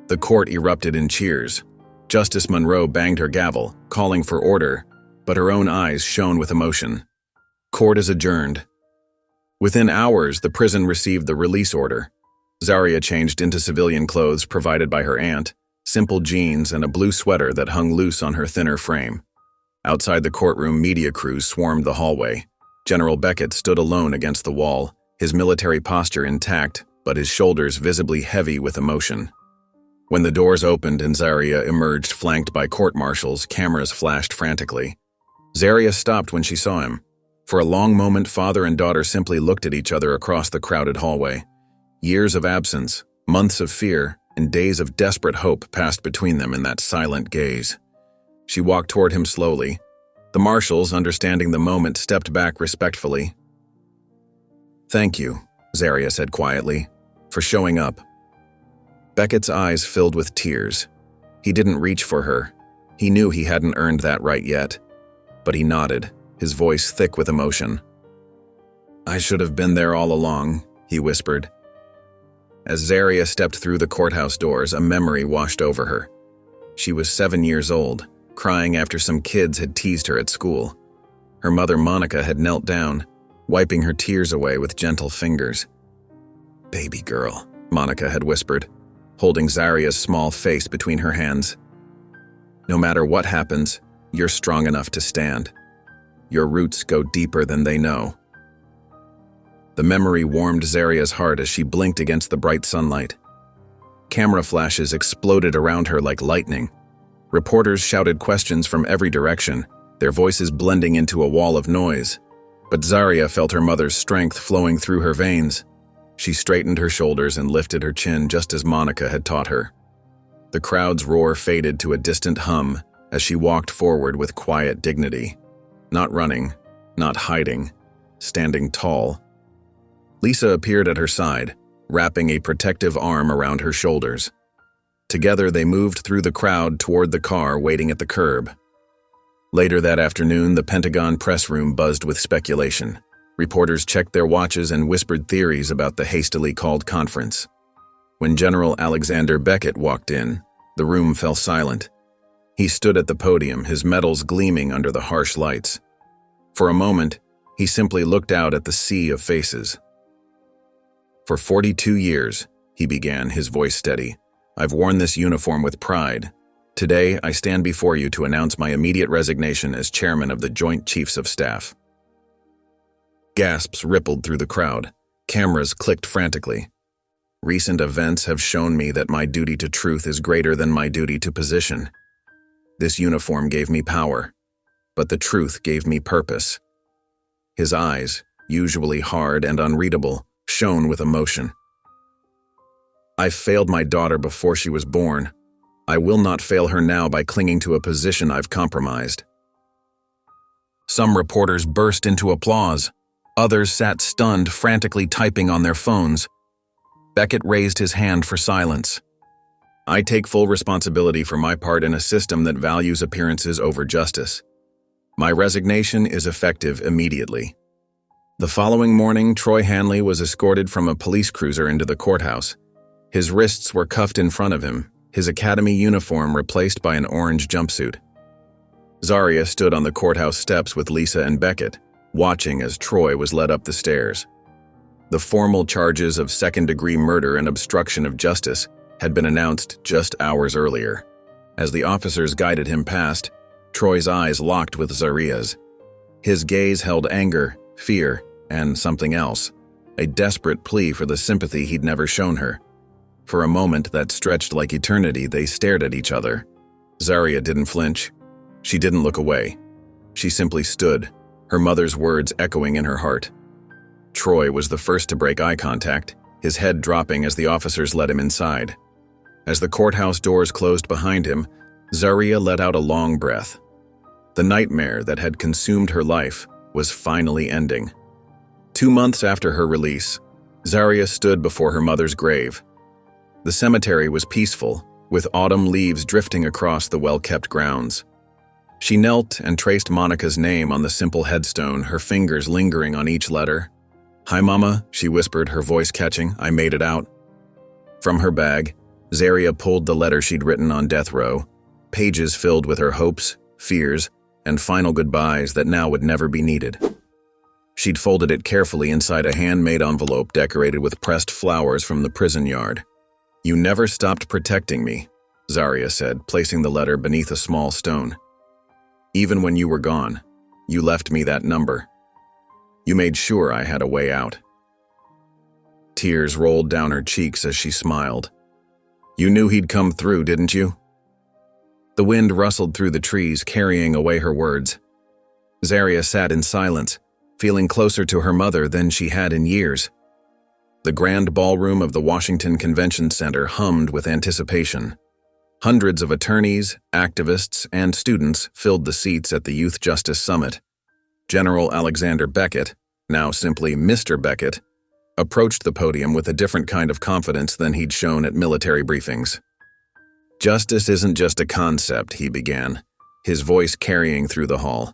The court erupted in cheers. Justice Monroe banged her gavel, calling for order, but her own eyes shone with emotion. Court is adjourned. Within hours, the prison received the release order. Zaria changed into civilian clothes provided by her aunt, simple jeans and a blue sweater that hung loose on her thinner frame. Outside the courtroom, media crews swarmed the hallway. General Beckett stood alone against the wall, his military posture intact, but his shoulders visibly heavy with emotion. When the doors opened and Zaria emerged flanked by court-martials, cameras flashed frantically. Zaria stopped when she saw him. For a long moment, father and daughter simply looked at each other across the crowded hallway. Years of absence, months of fear, and days of desperate hope passed between them in that silent gaze. She walked toward him slowly. The marshals, understanding the moment, stepped back respectfully. "Thank you," Zaria said quietly, "for showing up." Beckett's eyes filled with tears. He didn't reach for her. He knew he hadn't earned that right yet. But he nodded, his voice thick with emotion. "I should have been there all along," he whispered. As Zaria stepped through the courthouse doors, a memory washed over her. She was 7 years old, crying after some kids had teased her at school. Her mother, Monica, had knelt down, wiping her tears away with gentle fingers. "Baby girl," Monica had whispered, holding Zaria's small face between her hands. "No matter what happens, you're strong enough to stand. Your roots go deeper than they know." The memory warmed Zaria's heart as she blinked against the bright sunlight. Camera flashes exploded around her like lightning. Reporters shouted questions from every direction, their voices blending into a wall of noise. But Zaria felt her mother's strength flowing through her veins. She straightened her shoulders and lifted her chin just as Monica had taught her. The crowd's roar faded to a distant hum as she walked forward with quiet dignity. Not running, not hiding, standing tall. Lisa appeared at her side, wrapping a protective arm around her shoulders. Together they moved through the crowd toward the car waiting at the curb. Later that afternoon, the Pentagon press room buzzed with speculation. Reporters checked their watches and whispered theories about the hastily called conference. When General Alexander Beckett walked in, the room fell silent. He stood at the podium, his medals gleaming under the harsh lights. For a moment, he simply looked out at the sea of faces. "For 42 years, he began, his voice steady, "I've worn this uniform with pride. Today, I stand before you to announce my immediate resignation as chairman of the Joint Chiefs of Staff." Gasps rippled through the crowd. Cameras clicked frantically. "Recent events have shown me that my duty to truth is greater than my duty to position. This uniform gave me power, but the truth gave me purpose." His eyes, usually hard and unreadable, shone with emotion. "I failed my daughter before she was born. I will not fail her now by clinging to a position I've compromised." Some reporters burst into applause. Others sat stunned, frantically typing on their phones. Beckett raised his hand for silence. "I take full responsibility for my part in a system that values appearances over justice. My resignation is effective immediately." The following morning, Troy Hanley was escorted from a police cruiser into the courthouse. His wrists were cuffed in front of him, his academy uniform replaced by an orange jumpsuit. Zaria stood on the courthouse steps with Lisa and Beckett, watching as Troy was led up the stairs. The formal charges of second-degree murder and obstruction of justice had been announced just hours earlier. As the officers guided him past, Troy's eyes locked with Zaria's. His gaze held anger, fear, and something else, a desperate plea for the sympathy he'd never shown her. For a moment that stretched like eternity, they stared at each other. Zaria didn't flinch. She didn't look away. She simply stood, her mother's words echoing in her heart. Troy was the first to break eye contact, his head dropping as the officers led him inside. As the courthouse doors closed behind him, Zaria let out a long breath. The nightmare that had consumed her life was finally ending. 2 months after her release, Zaria stood before her mother's grave. The cemetery was peaceful, with autumn leaves drifting across the well-kept grounds. She knelt and traced Monica's name on the simple headstone, her fingers lingering on each letter. "Hi, Mama," she whispered, her voice catching. "I made it out." From her bag, Zaria pulled the letter she'd written on death row, pages filled with her hopes, fears, and final goodbyes that now would never be needed. She'd folded it carefully inside a handmade envelope decorated with pressed flowers from the prison yard. "You never stopped protecting me," Zaria said, placing the letter beneath a small stone. "Even when you were gone, you left me that number. You made sure I had a way out." Tears rolled down her cheeks as she smiled. "You knew he'd come through, didn't you?" The wind rustled through the trees, carrying away her words. Zaria sat in silence, feeling closer to her mother than she had in years. The grand ballroom of the Washington Convention Center hummed with anticipation. Hundreds of attorneys, activists, and students filled the seats at the Youth Justice Summit. General Alexander Beckett, now simply Mr. Beckett, approached the podium with a different kind of confidence than he'd shown at military briefings. "Justice isn't just a concept," he began, his voice carrying through the hall.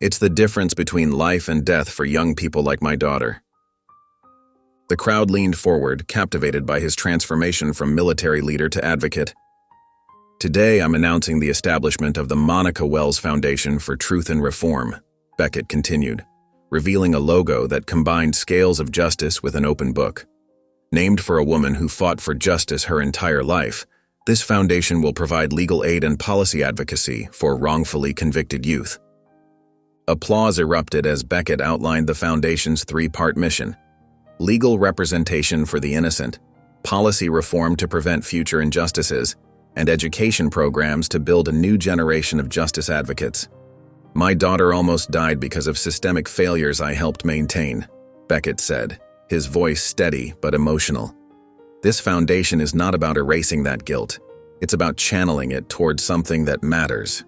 "It's the difference between life and death for young people like my daughter." The crowd leaned forward, captivated by his transformation from military leader to advocate. "Today I'm announcing the establishment of the Monica Wells Foundation for Truth and Reform," Beckett continued, revealing a logo that combined scales of justice with an open book. Named for a woman who fought for justice her entire life, this foundation will provide legal aid and policy advocacy for wrongfully convicted youth. Applause erupted as Beckett outlined the foundation's three-part mission: legal representation for the innocent, policy reform to prevent future injustices, and education programs to build a new generation of justice advocates. "My daughter almost died because of systemic failures I helped maintain," Beckett said, his voice steady but emotional. "This foundation is not about erasing that guilt. It's about channeling it towards something that matters."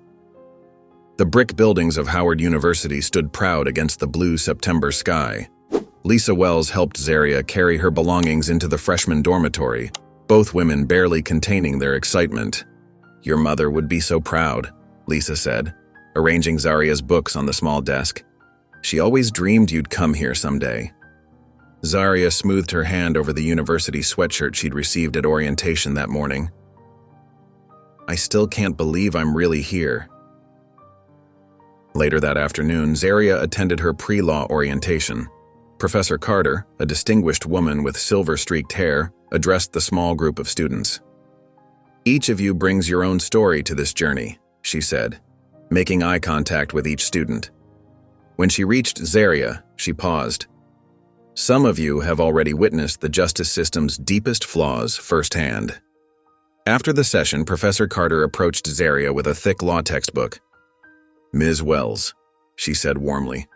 The brick buildings of Howard University stood proud against the blue September sky. Lisa Wells helped Zaria carry her belongings into the freshman dormitory, both women barely containing their excitement. "Your mother would be so proud," Lisa said, arranging Zaria's books on the small desk. "She always dreamed you'd come here someday." Zaria smoothed her hand over the university sweatshirt she'd received at orientation that morning. "I still can't believe I'm really here." Later that afternoon, Zaria attended her pre-law orientation. Professor Carter, a distinguished woman with silver-streaked hair, addressed the small group of students. "Each of you brings your own story to this journey," she said, making eye contact with each student. When she reached Zaria, she paused. "Some of you have already witnessed the justice system's deepest flaws firsthand." After the session, Professor Carter approached Zaria with a thick law textbook. "Ms. Wells," she said warmly,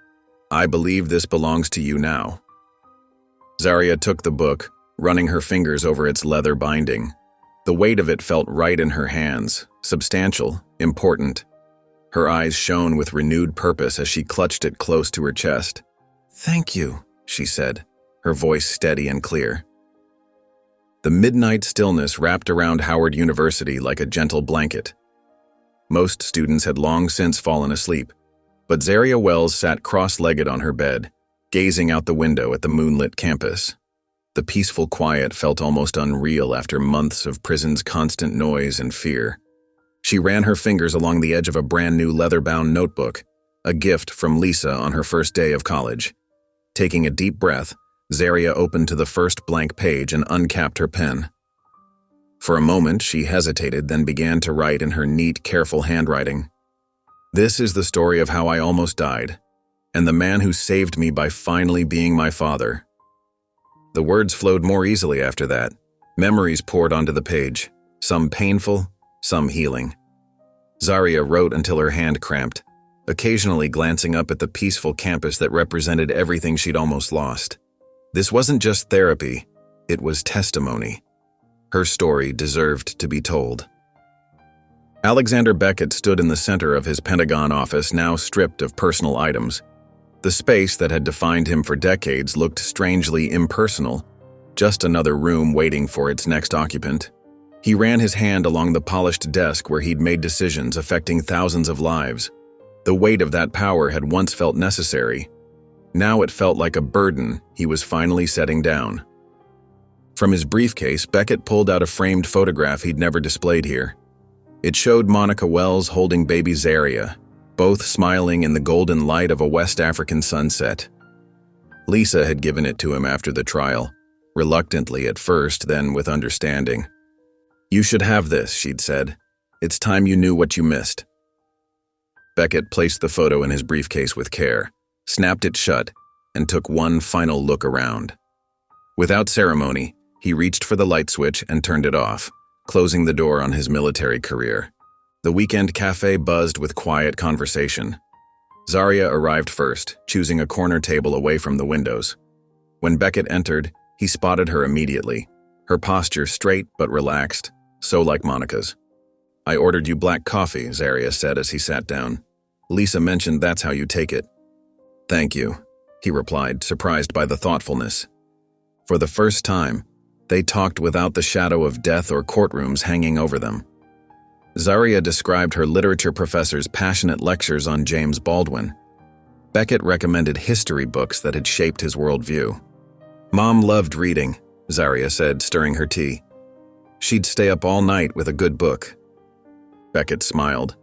"I believe this belongs to you now." Zaria took the book, running her fingers over its leather binding. The weight of it felt right in her hands, substantial, important. Her eyes shone with renewed purpose as she clutched it close to her chest. "Thank you," she said, her voice steady and clear. The midnight stillness wrapped around Howard University like a gentle blanket. Most students had long since fallen asleep, but Zaria Wells sat cross-legged on her bed, gazing out the window at the moonlit campus. The peaceful quiet felt almost unreal after months of prison's constant noise and fear. She ran her fingers along the edge of a brand-new leather-bound notebook, a gift from Lisa on her first day of college. Taking a deep breath, Zaria opened to the first blank page and uncapped her pen. For a moment, she hesitated, then began to write in her neat, careful handwriting. "This is the story of how I almost died, and the man who saved me by finally being my father." The words flowed more easily after that. Memories poured onto the page, some painful, some healing. Zaria wrote until her hand cramped, occasionally glancing up at the peaceful campus that represented everything she'd almost lost. This wasn't just therapy, it was testimony. Her story deserved to be told. Alexander Beckett stood in the center of his Pentagon office, now stripped of personal items. The space that had defined him for decades looked strangely impersonal, just another room waiting for its next occupant. He ran his hand along the polished desk where he'd made decisions affecting thousands of lives. The weight of that power had once felt necessary. Now it felt like a burden he was finally setting down. From his briefcase, Beckett pulled out a framed photograph he'd never displayed here. It showed Monica Wells holding baby Zaria, both smiling in the golden light of a West African sunset. Lisa had given it to him after the trial, reluctantly at first, then with understanding. "You should have this," she'd said. "It's time you knew what you missed." Beckett placed the photo in his briefcase with care, snapped it shut, and took one final look around. Without ceremony, he reached for the light switch and turned it off, closing the door on his military career. The weekend cafe buzzed with quiet conversation. Zaria arrived first, choosing a corner table away from the windows. When Beckett entered, he spotted her immediately, her posture straight but relaxed, so like Monica's. "I ordered you black coffee," Zaria said as he sat down. "Lisa mentioned that's how you take it." "Thank you," he replied, surprised by the thoughtfulness. For the first time, they talked without the shadow of death or courtrooms hanging over them. Zaria described her literature professor's passionate lectures on James Baldwin. Beckett recommended history books that had shaped his worldview. "Mom loved reading," Zaria said, stirring her tea. "She'd stay up all night with a good book." Beckett smiled.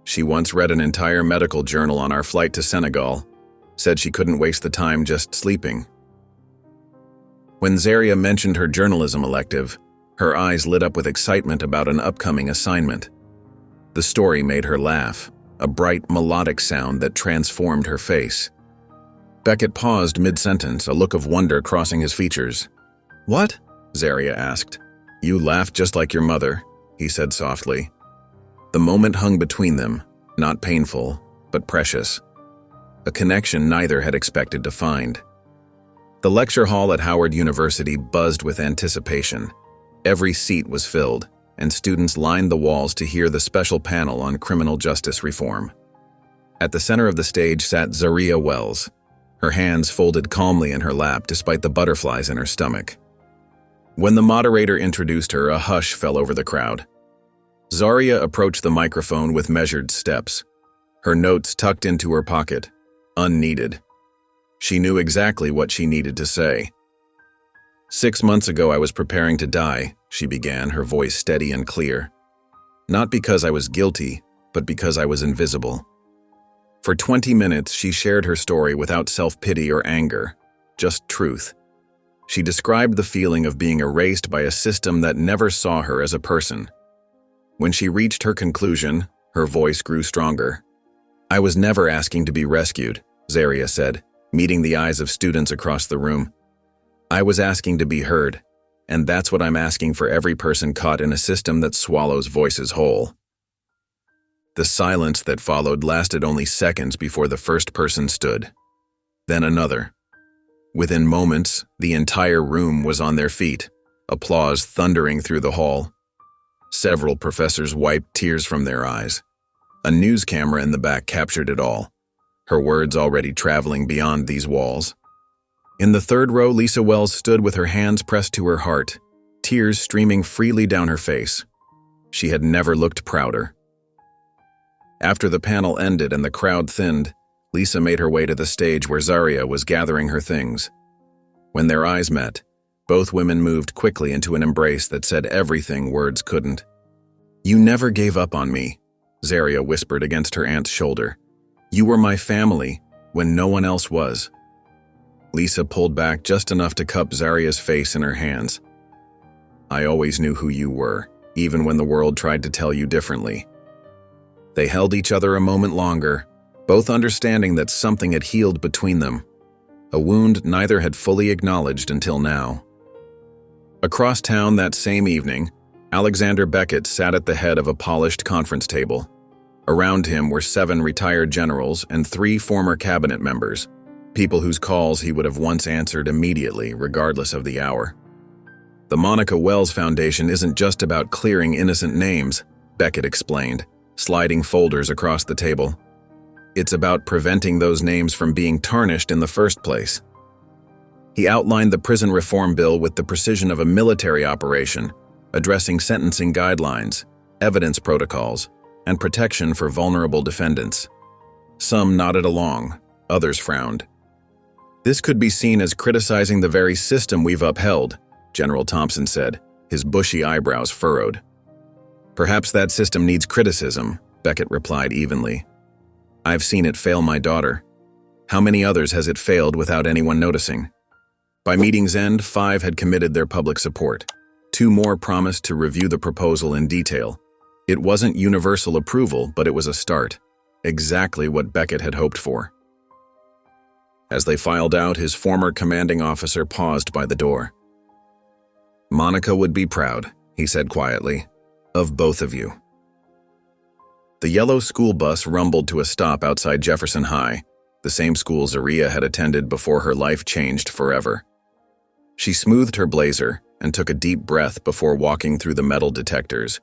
"She once read an entire medical journal on our flight to Senegal, said she couldn't waste the time just sleeping." When Zaria mentioned her journalism elective, her eyes lit up with excitement about an upcoming assignment. The story made her laugh, a bright, melodic sound that transformed her face. Beckett paused mid-sentence, a look of wonder crossing his features. "What?" Zaria asked. "You laughed just like your mother," he said softly. The moment hung between them, not painful, but precious. A connection neither had expected to find. The lecture hall at Howard University buzzed with anticipation. Every seat was filled, and students lined the walls to hear the special panel on criminal justice reform. At the center of the stage sat Zaria Wells, her hands folded calmly in her lap despite the butterflies in her stomach. When the moderator introduced her, a hush fell over the crowd. Zaria approached the microphone with measured steps, her notes tucked into her pocket, unneeded. She knew exactly what she needed to say. "6 months ago I was preparing to die," she began, her voice steady and clear. "Not because I was guilty, but because I was invisible." For 20 minutes, she shared her story without self-pity or anger, just truth. She described the feeling of being erased by a system that never saw her as a person. When she reached her conclusion, her voice grew stronger. "I was never asking to be rescued," Zaria said, meeting the eyes of students across the room. "I was asking to be heard, and that's what I'm asking for every person caught in a system that swallows voices whole." The silence that followed lasted only seconds before the first person stood. Then another. Within moments, the entire room was on their feet, applause thundering through the hall. Several professors wiped tears from their eyes. A news camera in the back captured it all, her words already traveling beyond these walls. In the third row, Lisa Wells stood with her hands pressed to her heart, tears streaming freely down her face. She had never looked prouder. After the panel ended and the crowd thinned, Lisa made her way to the stage where Zaria was gathering her things. When their eyes met, both women moved quickly into an embrace that said everything words couldn't. "You never gave up on me," Zaria whispered against her aunt's shoulder. "You were my family when no one else was." Lisa pulled back just enough to cup Zaria's face in her hands. "I always knew who you were, even when the world tried to tell you differently." They held each other a moment longer, both understanding that something had healed between them, a wound neither had fully acknowledged until now. Across town that same evening, Alexander Beckett sat at the head of a polished conference table. Around him were 7 retired generals and 3 former cabinet members, people whose calls he would have once answered immediately, regardless of the hour. "The Monica Wells Foundation isn't just about clearing innocent names," Beckett explained, sliding folders across the table. It's about preventing those names from being tarnished in the first place. He outlined the prison reform bill with the precision of a military operation, addressing sentencing guidelines, evidence protocols, and protection for vulnerable defendants. Some nodded along, others frowned. This could be seen as criticizing the very system we've upheld, General Thompson said, his bushy eyebrows furrowed. Perhaps that system needs criticism, Beckett replied evenly. I've seen it fail my daughter. How many others has it failed without anyone noticing? By meeting's end, 5 had committed their public support. 2 more promised to review the proposal in detail. It wasn't universal approval, but it was a start. Exactly what Beckett had hoped for. As they filed out, his former commanding officer paused by the door. Monica would be proud, he said quietly, of both of you. The yellow school bus rumbled to a stop outside Jefferson High, the same school Zaria had attended before her life changed forever. She smoothed her blazer and took a deep breath before walking through the metal detectors,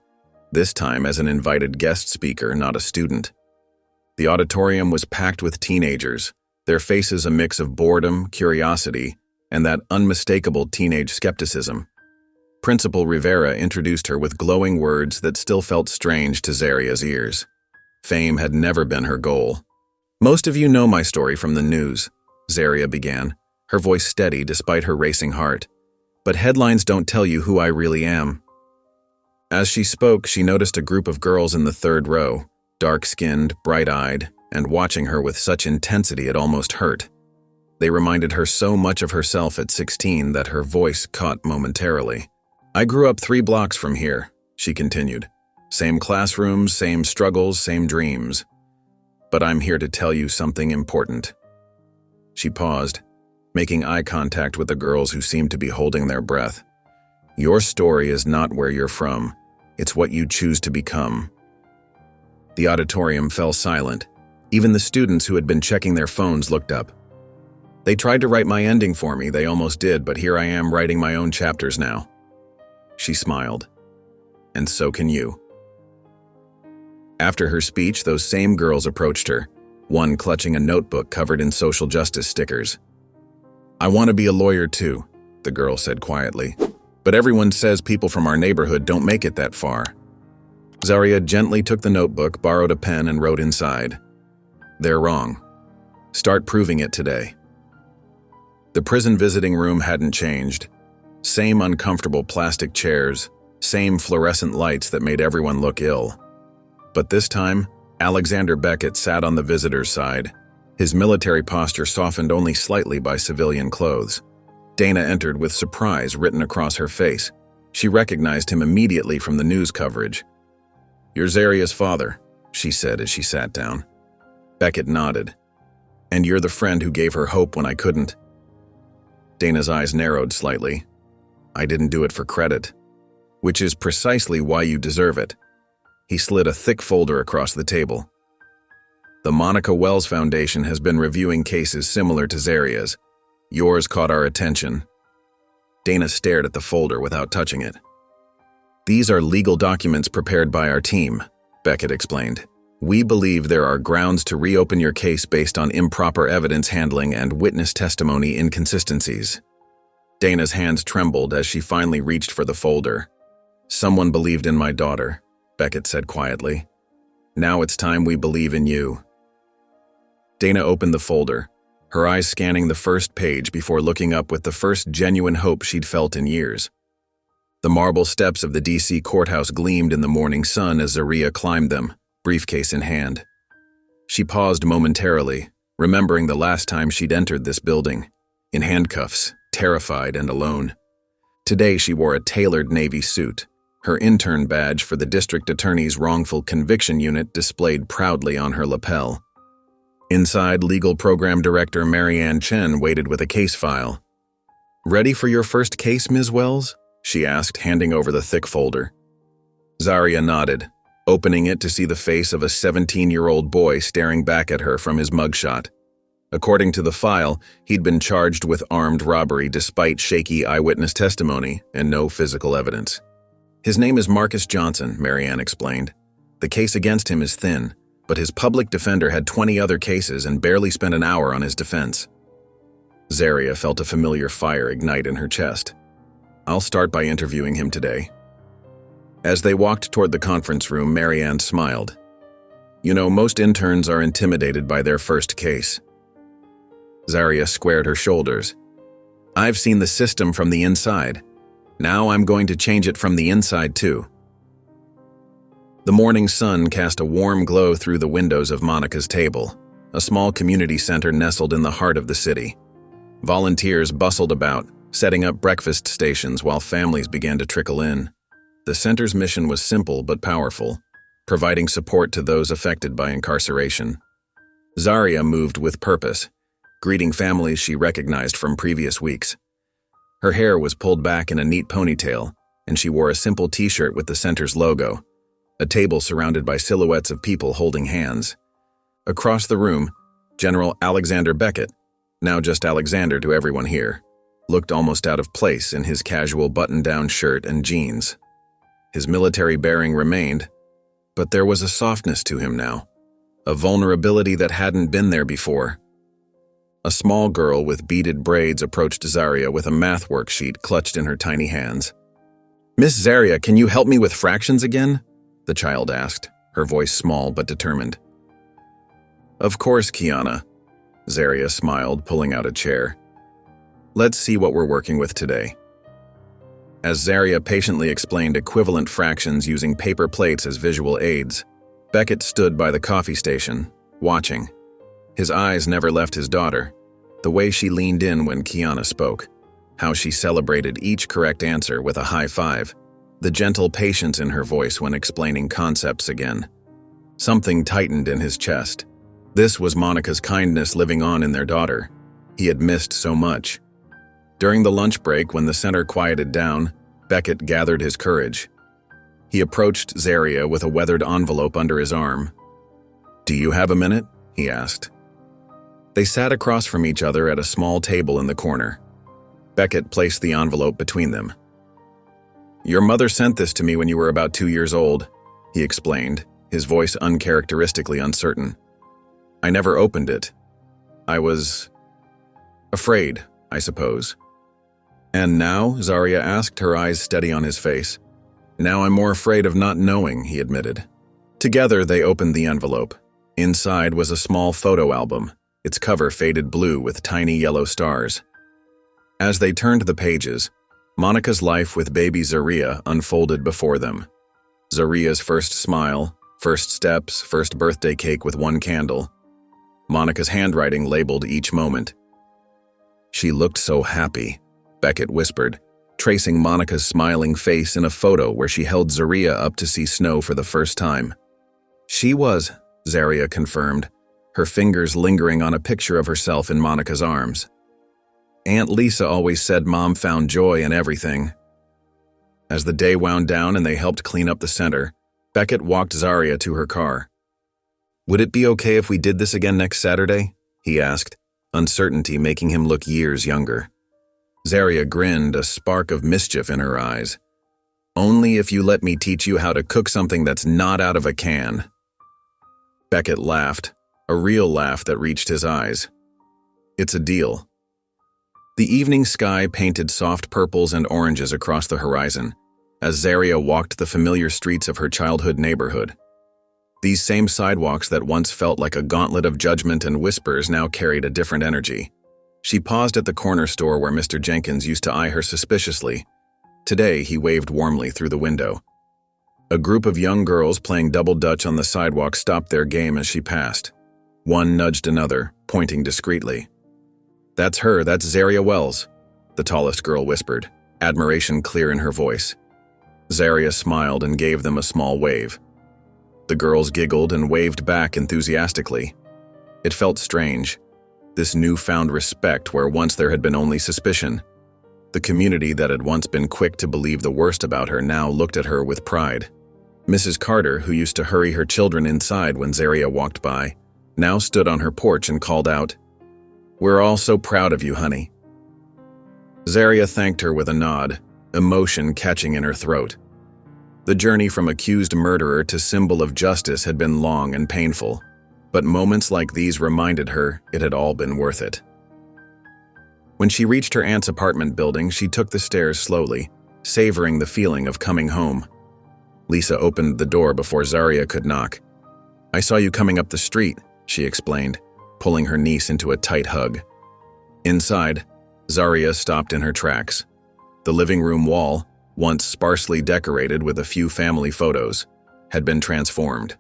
this time as an invited guest speaker, not a student. The auditorium was packed with teenagers, their faces a mix of boredom, curiosity, and that unmistakable teenage skepticism. Principal Rivera introduced her with glowing words that still felt strange to Zaria's ears. Fame had never been her goal. Most of you know my story from the news, Zaria began, her voice steady despite her racing heart. But headlines don't tell you who I really am. As she spoke, she noticed a group of girls in the third row, dark-skinned, bright-eyed, and watching her with such intensity it almost hurt. They reminded her so much of herself at 16 that her voice caught momentarily. I grew up 3 blocks from here, she continued. Same classrooms, same struggles, same dreams. But I'm here to tell you something important. She paused, making eye contact with the girls who seemed to be holding their breath. Your story is not where you're from. It's what you choose to become. The auditorium fell silent. Even the students who had been checking their phones looked up. They tried to write my ending for me, they almost did, but here I am writing my own chapters now. She smiled. And so can you. After her speech, those same girls approached her, one clutching a notebook covered in social justice stickers. I want to be a lawyer too, the girl said quietly. But everyone says people from our neighborhood don't make it that far. Zaria gently took the notebook, borrowed a pen, and wrote inside. They're wrong. Start proving it today. The prison visiting room hadn't changed. Same uncomfortable plastic chairs, same fluorescent lights that made everyone look ill. But this time, Alexander Beckett sat on the visitor's side, his military posture softened only slightly by civilian clothes. Dana entered with surprise written across her face. She recognized him immediately from the news coverage. You're Zaria's father, she said as she sat down. Beckett nodded. And you're the friend who gave her hope when I couldn't. Dana's eyes narrowed slightly. I didn't do it for credit. Which is precisely why you deserve it. He slid a thick folder across the table. The Monica Wells Foundation has been reviewing cases similar to Zaria's. Yours caught our attention. Dana stared at the folder without touching it. These are legal documents prepared by our team, Beckett explained. We believe there are grounds to reopen your case based on improper evidence handling and witness testimony inconsistencies. Dana's hands trembled as she finally reached for the folder. Someone believed in my daughter, Beckett said quietly. Now it's time we believe in you. Dana opened the folder, her eyes scanning the first page before looking up with the first genuine hope she'd felt in years. The marble steps of the D.C. courthouse gleamed in the morning sun as Zaria climbed them, briefcase in hand. She paused momentarily, remembering the last time she'd entered this building, in handcuffs, terrified and alone. Today she wore a tailored navy suit, her intern badge for the district attorney's wrongful conviction unit displayed proudly on her lapel. Inside, legal program director Marianne Chen waited with a case file. Ready for your first case, Ms. Wells? She asked, handing over the thick folder. Zaria nodded, opening it to see the face of a 17-year-old boy staring back at her from his mugshot. According to the file, he'd been charged with armed robbery despite shaky eyewitness testimony and no physical evidence. His name is Marcus Johnson, Marianne explained. The case against him is thin, but his public defender had 20 other cases and barely spent an hour on his defense. Zaria felt a familiar fire ignite in her chest. I'll start by interviewing him today. As they walked toward the conference room, Marianne smiled. You know, most interns are intimidated by their first case. Zaria squared her shoulders. I've seen the system from the inside. Now I'm going to change it from the inside too. The morning sun cast a warm glow through the windows of Monica's table, a small community center nestled in the heart of the city. Volunteers bustled about, setting up breakfast stations while families began to trickle in. The center's mission was simple but powerful, providing support to those affected by incarceration. Zaria moved with purpose, greeting families she recognized from previous weeks. Her hair was pulled back in a neat ponytail, and she wore a simple t-shirt with the center's logo, a table surrounded by silhouettes of people holding hands. Across the room, General Alexander Beckett, now just Alexander to everyone here, looked almost out of place in his casual button-down shirt and jeans. His military bearing remained, but there was a softness to him now, a vulnerability that hadn't been there before. A small girl with beaded braids approached Zaria with a math worksheet clutched in her tiny hands. "Miss Zaria, can you help me with fractions again?" the child asked, her voice small but determined. "Of course, Kiana," Zaria smiled, pulling out a chair. "Let's see what we're working with today." As Zaria patiently explained equivalent fractions using paper plates as visual aids, Beckett stood by the coffee station, watching. His eyes never left his daughter, the way she leaned in when Kiana spoke, how she celebrated each correct answer with a high five, the gentle patience in her voice when explaining concepts again. Something tightened in his chest. This was Monica's kindness living on in their daughter. He had missed so much. During the lunch break, when the center quieted down, Beckett gathered his courage. He approached Zaria with a weathered envelope under his arm. "Do you have a minute?" he asked. They sat across from each other at a small table in the corner. Beckett placed the envelope between them. "Your mother sent this to me when you were about 2 years old," he explained, his voice uncharacteristically uncertain. "I never opened it. I was afraid, I suppose." "And now?" Zaria asked, her eyes steady on his face. "Now I'm more afraid of not knowing," he admitted. Together they opened the envelope. Inside was a small photo album, its cover faded blue with tiny yellow stars. As they turned the pages, Monica's life with baby Zaria unfolded before them. Zaria's first smile, first steps, first birthday cake with one candle. Monica's handwriting labeled each moment. "She looked so happy," Beckett whispered, tracing Monica's smiling face in a photo where she held Zaria up to see snow for the first time. "She was," Zaria confirmed, her fingers lingering on a picture of herself in Monica's arms. "Aunt Lisa always said Mom found joy in everything." As the day wound down and they helped clean up the center, Beckett walked Zaria to her car. "Would it be okay if we did this again next Saturday?" he asked, uncertainty making him look years younger. Zaria grinned, a spark of mischief in her eyes. "Only if you let me teach you how to cook something that's not out of a can." Beckett laughed, a real laugh that reached his eyes. "It's a deal." The evening sky painted soft purples and oranges across the horizon, as Zaria walked the familiar streets of her childhood neighborhood. These same sidewalks that once felt like a gauntlet of judgment and whispers now carried a different energy. She paused at the corner store where Mr. Jenkins used to eye her suspiciously. Today, he waved warmly through the window. A group of young girls playing double dutch on the sidewalk stopped their game as she passed. One nudged another, pointing discreetly. "That's her, that's Zaria Wells," the tallest girl whispered, admiration clear in her voice. Zaria smiled and gave them a small wave. The girls giggled and waved back enthusiastically. It felt strange, this newfound respect where once there had been only suspicion. The community that had once been quick to believe the worst about her now looked at her with pride. Mrs. Carter, who used to hurry her children inside when Zaria walked by, now stood on her porch and called out, "We're all so proud of you, honey." Zaria thanked her with a nod, emotion catching in her throat. The journey from accused murderer to symbol of justice had been long and painful, but moments like these reminded her it had all been worth it. When she reached her aunt's apartment building, she took the stairs slowly, savoring the feeling of coming home. Lisa opened the door before Zaria could knock. "I saw you coming up the street," she explained, pulling her niece into a tight hug. Inside, Zaria stopped in her tracks. The living room wall, once sparsely decorated with a few family photos, had been transformed.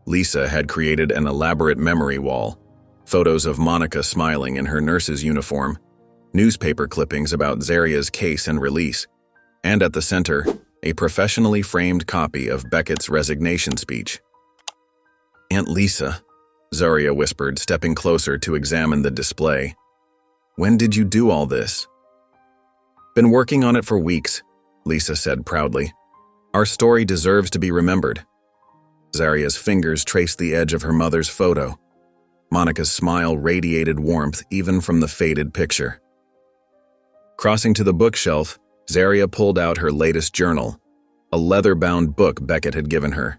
Lisa had created an elaborate memory wall, photos of Monica smiling in her nurse's uniform, newspaper clippings about Zaria's case and release, and at the center, a professionally framed copy of Beckett's resignation speech. "Aunt Lisa," Zaria whispered, stepping closer to examine the display. "When did you do all this?" "Been working on it for weeks," Lisa said proudly. "Our story deserves to be remembered." Zaria's fingers traced the edge of her mother's photo. Monica's smile radiated warmth even from the faded picture. Crossing to the bookshelf, Zaria pulled out her latest journal, a leather-bound book Beckett had given her.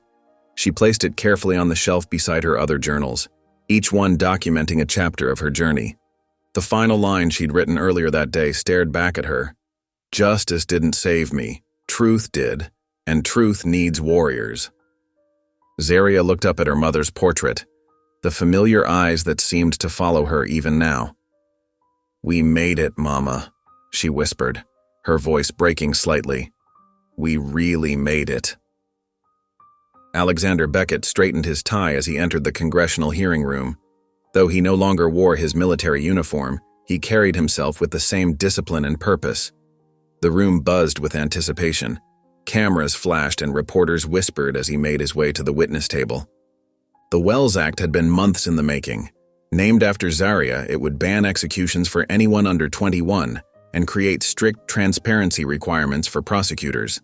She placed it carefully on the shelf beside her other journals, each one documenting a chapter of her journey. The final line she'd written earlier that day stared back at her. "Justice didn't save me. Truth did, and truth needs warriors." Zaria looked up at her mother's portrait, the familiar eyes that seemed to follow her even now. "We made it, Mama," she whispered, her voice breaking slightly. "We really made it." Alexander Beckett straightened his tie as he entered the congressional hearing room. Though he no longer wore his military uniform, he carried himself with the same discipline and purpose. The room buzzed with anticipation. Cameras flashed and reporters whispered as he made his way to the witness table. The Wells Act had been months in the making. Named after Zaria, it would ban executions for anyone under 21 and create strict transparency requirements for prosecutors.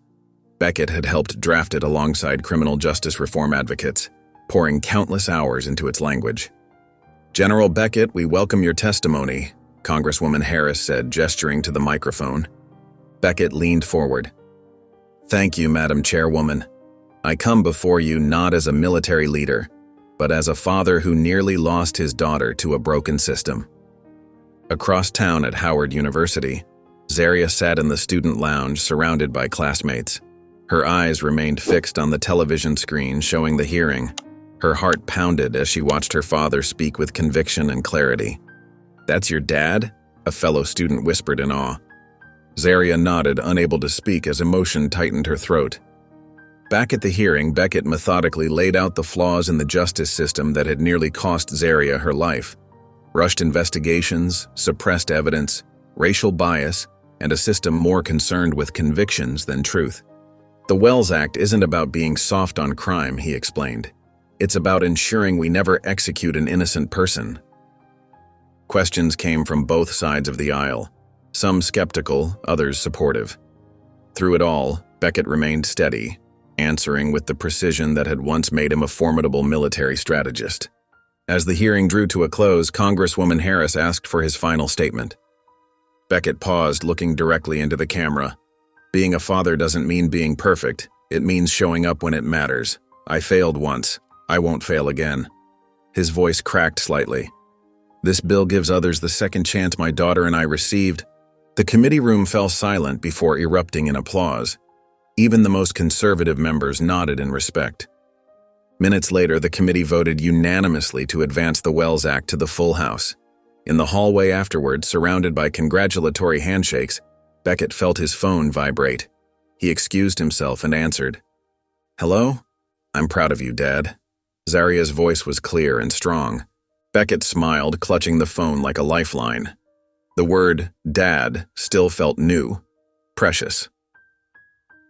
Beckett had helped draft it alongside criminal justice reform advocates, pouring countless hours into its language. "General Beckett, we welcome your testimony," Congresswoman Harris said, gesturing to the microphone. Beckett leaned forward. "Thank you, Madam Chairwoman. I come before you not as a military leader, but as a father who nearly lost his daughter to a broken system." Across town at Howard University, Zaria sat in the student lounge surrounded by classmates. Her eyes remained fixed on the television screen showing the hearing. Her heart pounded as she watched her father speak with conviction and clarity. "That's your dad?" a fellow student whispered in awe. Zaria nodded, unable to speak as emotion tightened her throat. Back at the hearing, Beckett methodically laid out the flaws in the justice system that had nearly cost Zaria her life. Rushed investigations, suppressed evidence, racial bias, and a system more concerned with convictions than truth. "The Wells Act isn't about being soft on crime," he explained. "It's about ensuring we never execute an innocent person." Questions came from both sides of the aisle, some skeptical, others supportive. Through it all, Beckett remained steady, answering with the precision that had once made him a formidable military strategist. As the hearing drew to a close, Congresswoman Harris asked for his final statement. Beckett paused, looking directly into the camera. "Being a father doesn't mean being perfect. It means showing up when it matters. I failed once. I won't fail again." His voice cracked slightly. "This bill gives others the second chance my daughter and I received." The committee room fell silent before erupting in applause. Even the most conservative members nodded in respect. Minutes later, the committee voted unanimously to advance the Wells Act to the full House. In the hallway afterward, surrounded by congratulatory handshakes, Beckett felt his phone vibrate. He excused himself and answered. "Hello? I'm proud of you, Dad." Zaria's voice was clear and strong. Beckett smiled, clutching the phone like a lifeline. The word, Dad, still felt new, precious.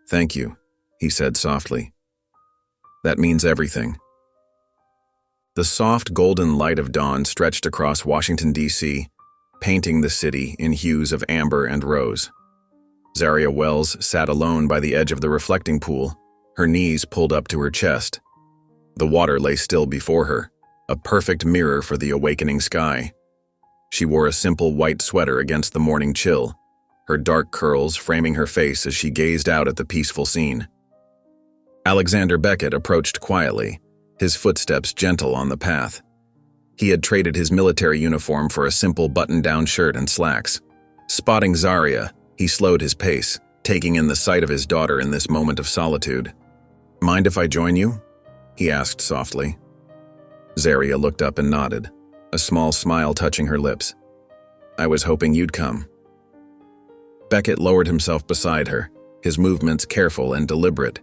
"Thank you," he said softly. "That means everything." The soft golden light of dawn stretched across Washington, D.C., painting the city in hues of amber and rose. Zaria Wells sat alone by the edge of the reflecting pool, her knees pulled up to her chest. The water lay still before her, a perfect mirror for the awakening sky. She wore a simple white sweater against the morning chill, her dark curls framing her face as she gazed out at the peaceful scene. Alexander Beckett approached quietly, his footsteps gentle on the path. He had traded his military uniform for a simple button-down shirt and slacks. Spotting Zarya, he slowed his pace, taking in the sight of his daughter in this moment of solitude. "Mind if I join you?" he asked softly. Zarya looked up and nodded, a small smile touching her lips. "I was hoping you'd come." Beckett lowered himself beside her, his movements careful and deliberate.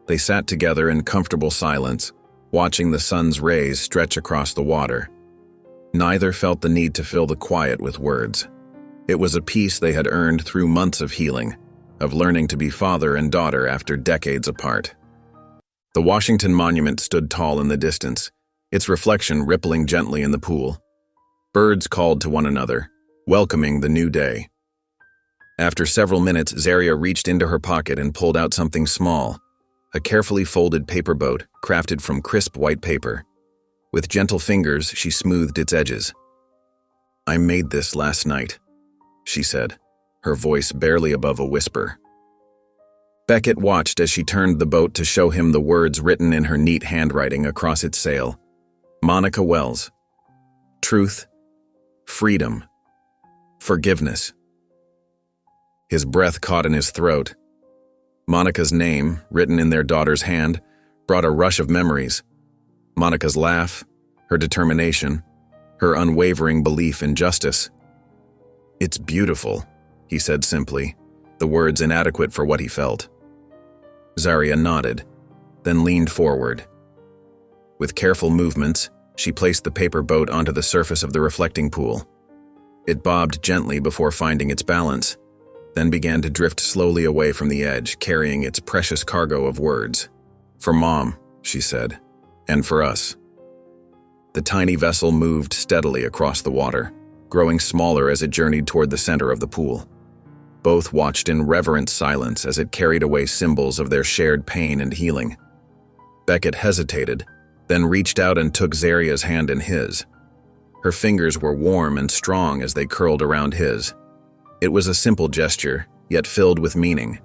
They sat together in comfortable silence, watching the sun's rays stretch across the water. Neither felt the need to fill the quiet with words. It was a peace they had earned through months of healing, of learning to be father and daughter after decades apart. The Washington Monument stood tall in the distance, its reflection rippling gently in the pool. Birds called to one another, welcoming the new day. After several minutes, Zarya reached into her pocket and pulled out something small, a carefully folded paper boat crafted from crisp white paper. With gentle fingers, she smoothed its edges. "I made this last night," she said, her voice barely above a whisper. Beckett watched as she turned the boat to show him the words written in her neat handwriting across its sail. Monica Wells. Truth, freedom, forgiveness. His breath caught in his throat. Monica's name, written in their daughter's hand, brought a rush of memories. Monica's laugh, her determination, her unwavering belief in justice. "It's beautiful," he said simply, the words inadequate for what he felt. Zarya nodded, then leaned forward. With careful movements, she placed the paper boat onto the surface of the reflecting pool. It bobbed gently before finding its balance, then began to drift slowly away from the edge, carrying its precious cargo of words. "For Mom," she said, "and for us." The tiny vessel moved steadily across the water, growing smaller as it journeyed toward the center of the pool. Both watched in reverent silence as it carried away symbols of their shared pain and healing. Beckett hesitated, then reached out and took Zarya's hand in his. Her fingers were warm and strong as they curled around his. It was a simple gesture, yet filled with meaning,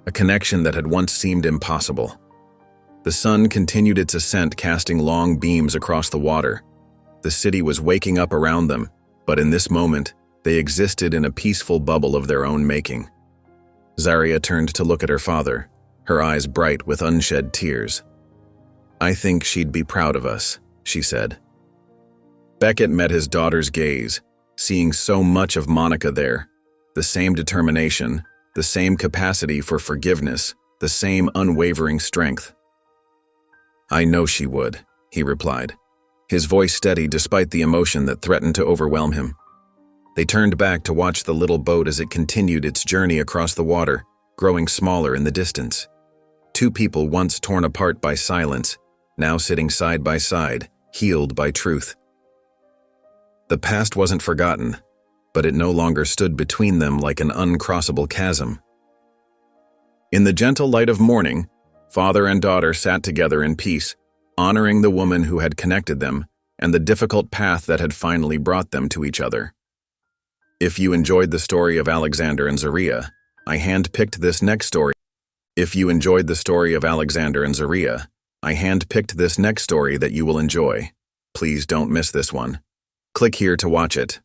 a connection that had once seemed impossible. The sun continued its ascent, casting long beams across the water. The city was waking up around them, but in this moment, they existed in a peaceful bubble of their own making. Zarya turned to look at her father, her eyes bright with unshed tears. "I think she'd be proud of us," she said. Beckett met his daughter's gaze, seeing so much of Monica there, the same determination, the same capacity for forgiveness, the same unwavering strength. "I know she would," he replied, his voice steady despite the emotion that threatened to overwhelm him. They turned back to watch the little boat as it continued its journey across the water, growing smaller in the distance. Two people once torn apart by silence, now sitting side by side, healed by truth. The past wasn't forgotten, but it no longer stood between them like an uncrossable chasm. In the gentle light of morning, father and daughter sat together in peace, honoring the woman who had connected them and the difficult path that had finally brought them to each other. If you enjoyed the story of Alexander and Zarya, I handpicked this next story. If you enjoyed the story of Alexander and Zarya, I handpicked this next story that you will enjoy. Please don't miss this one. Click here to watch it.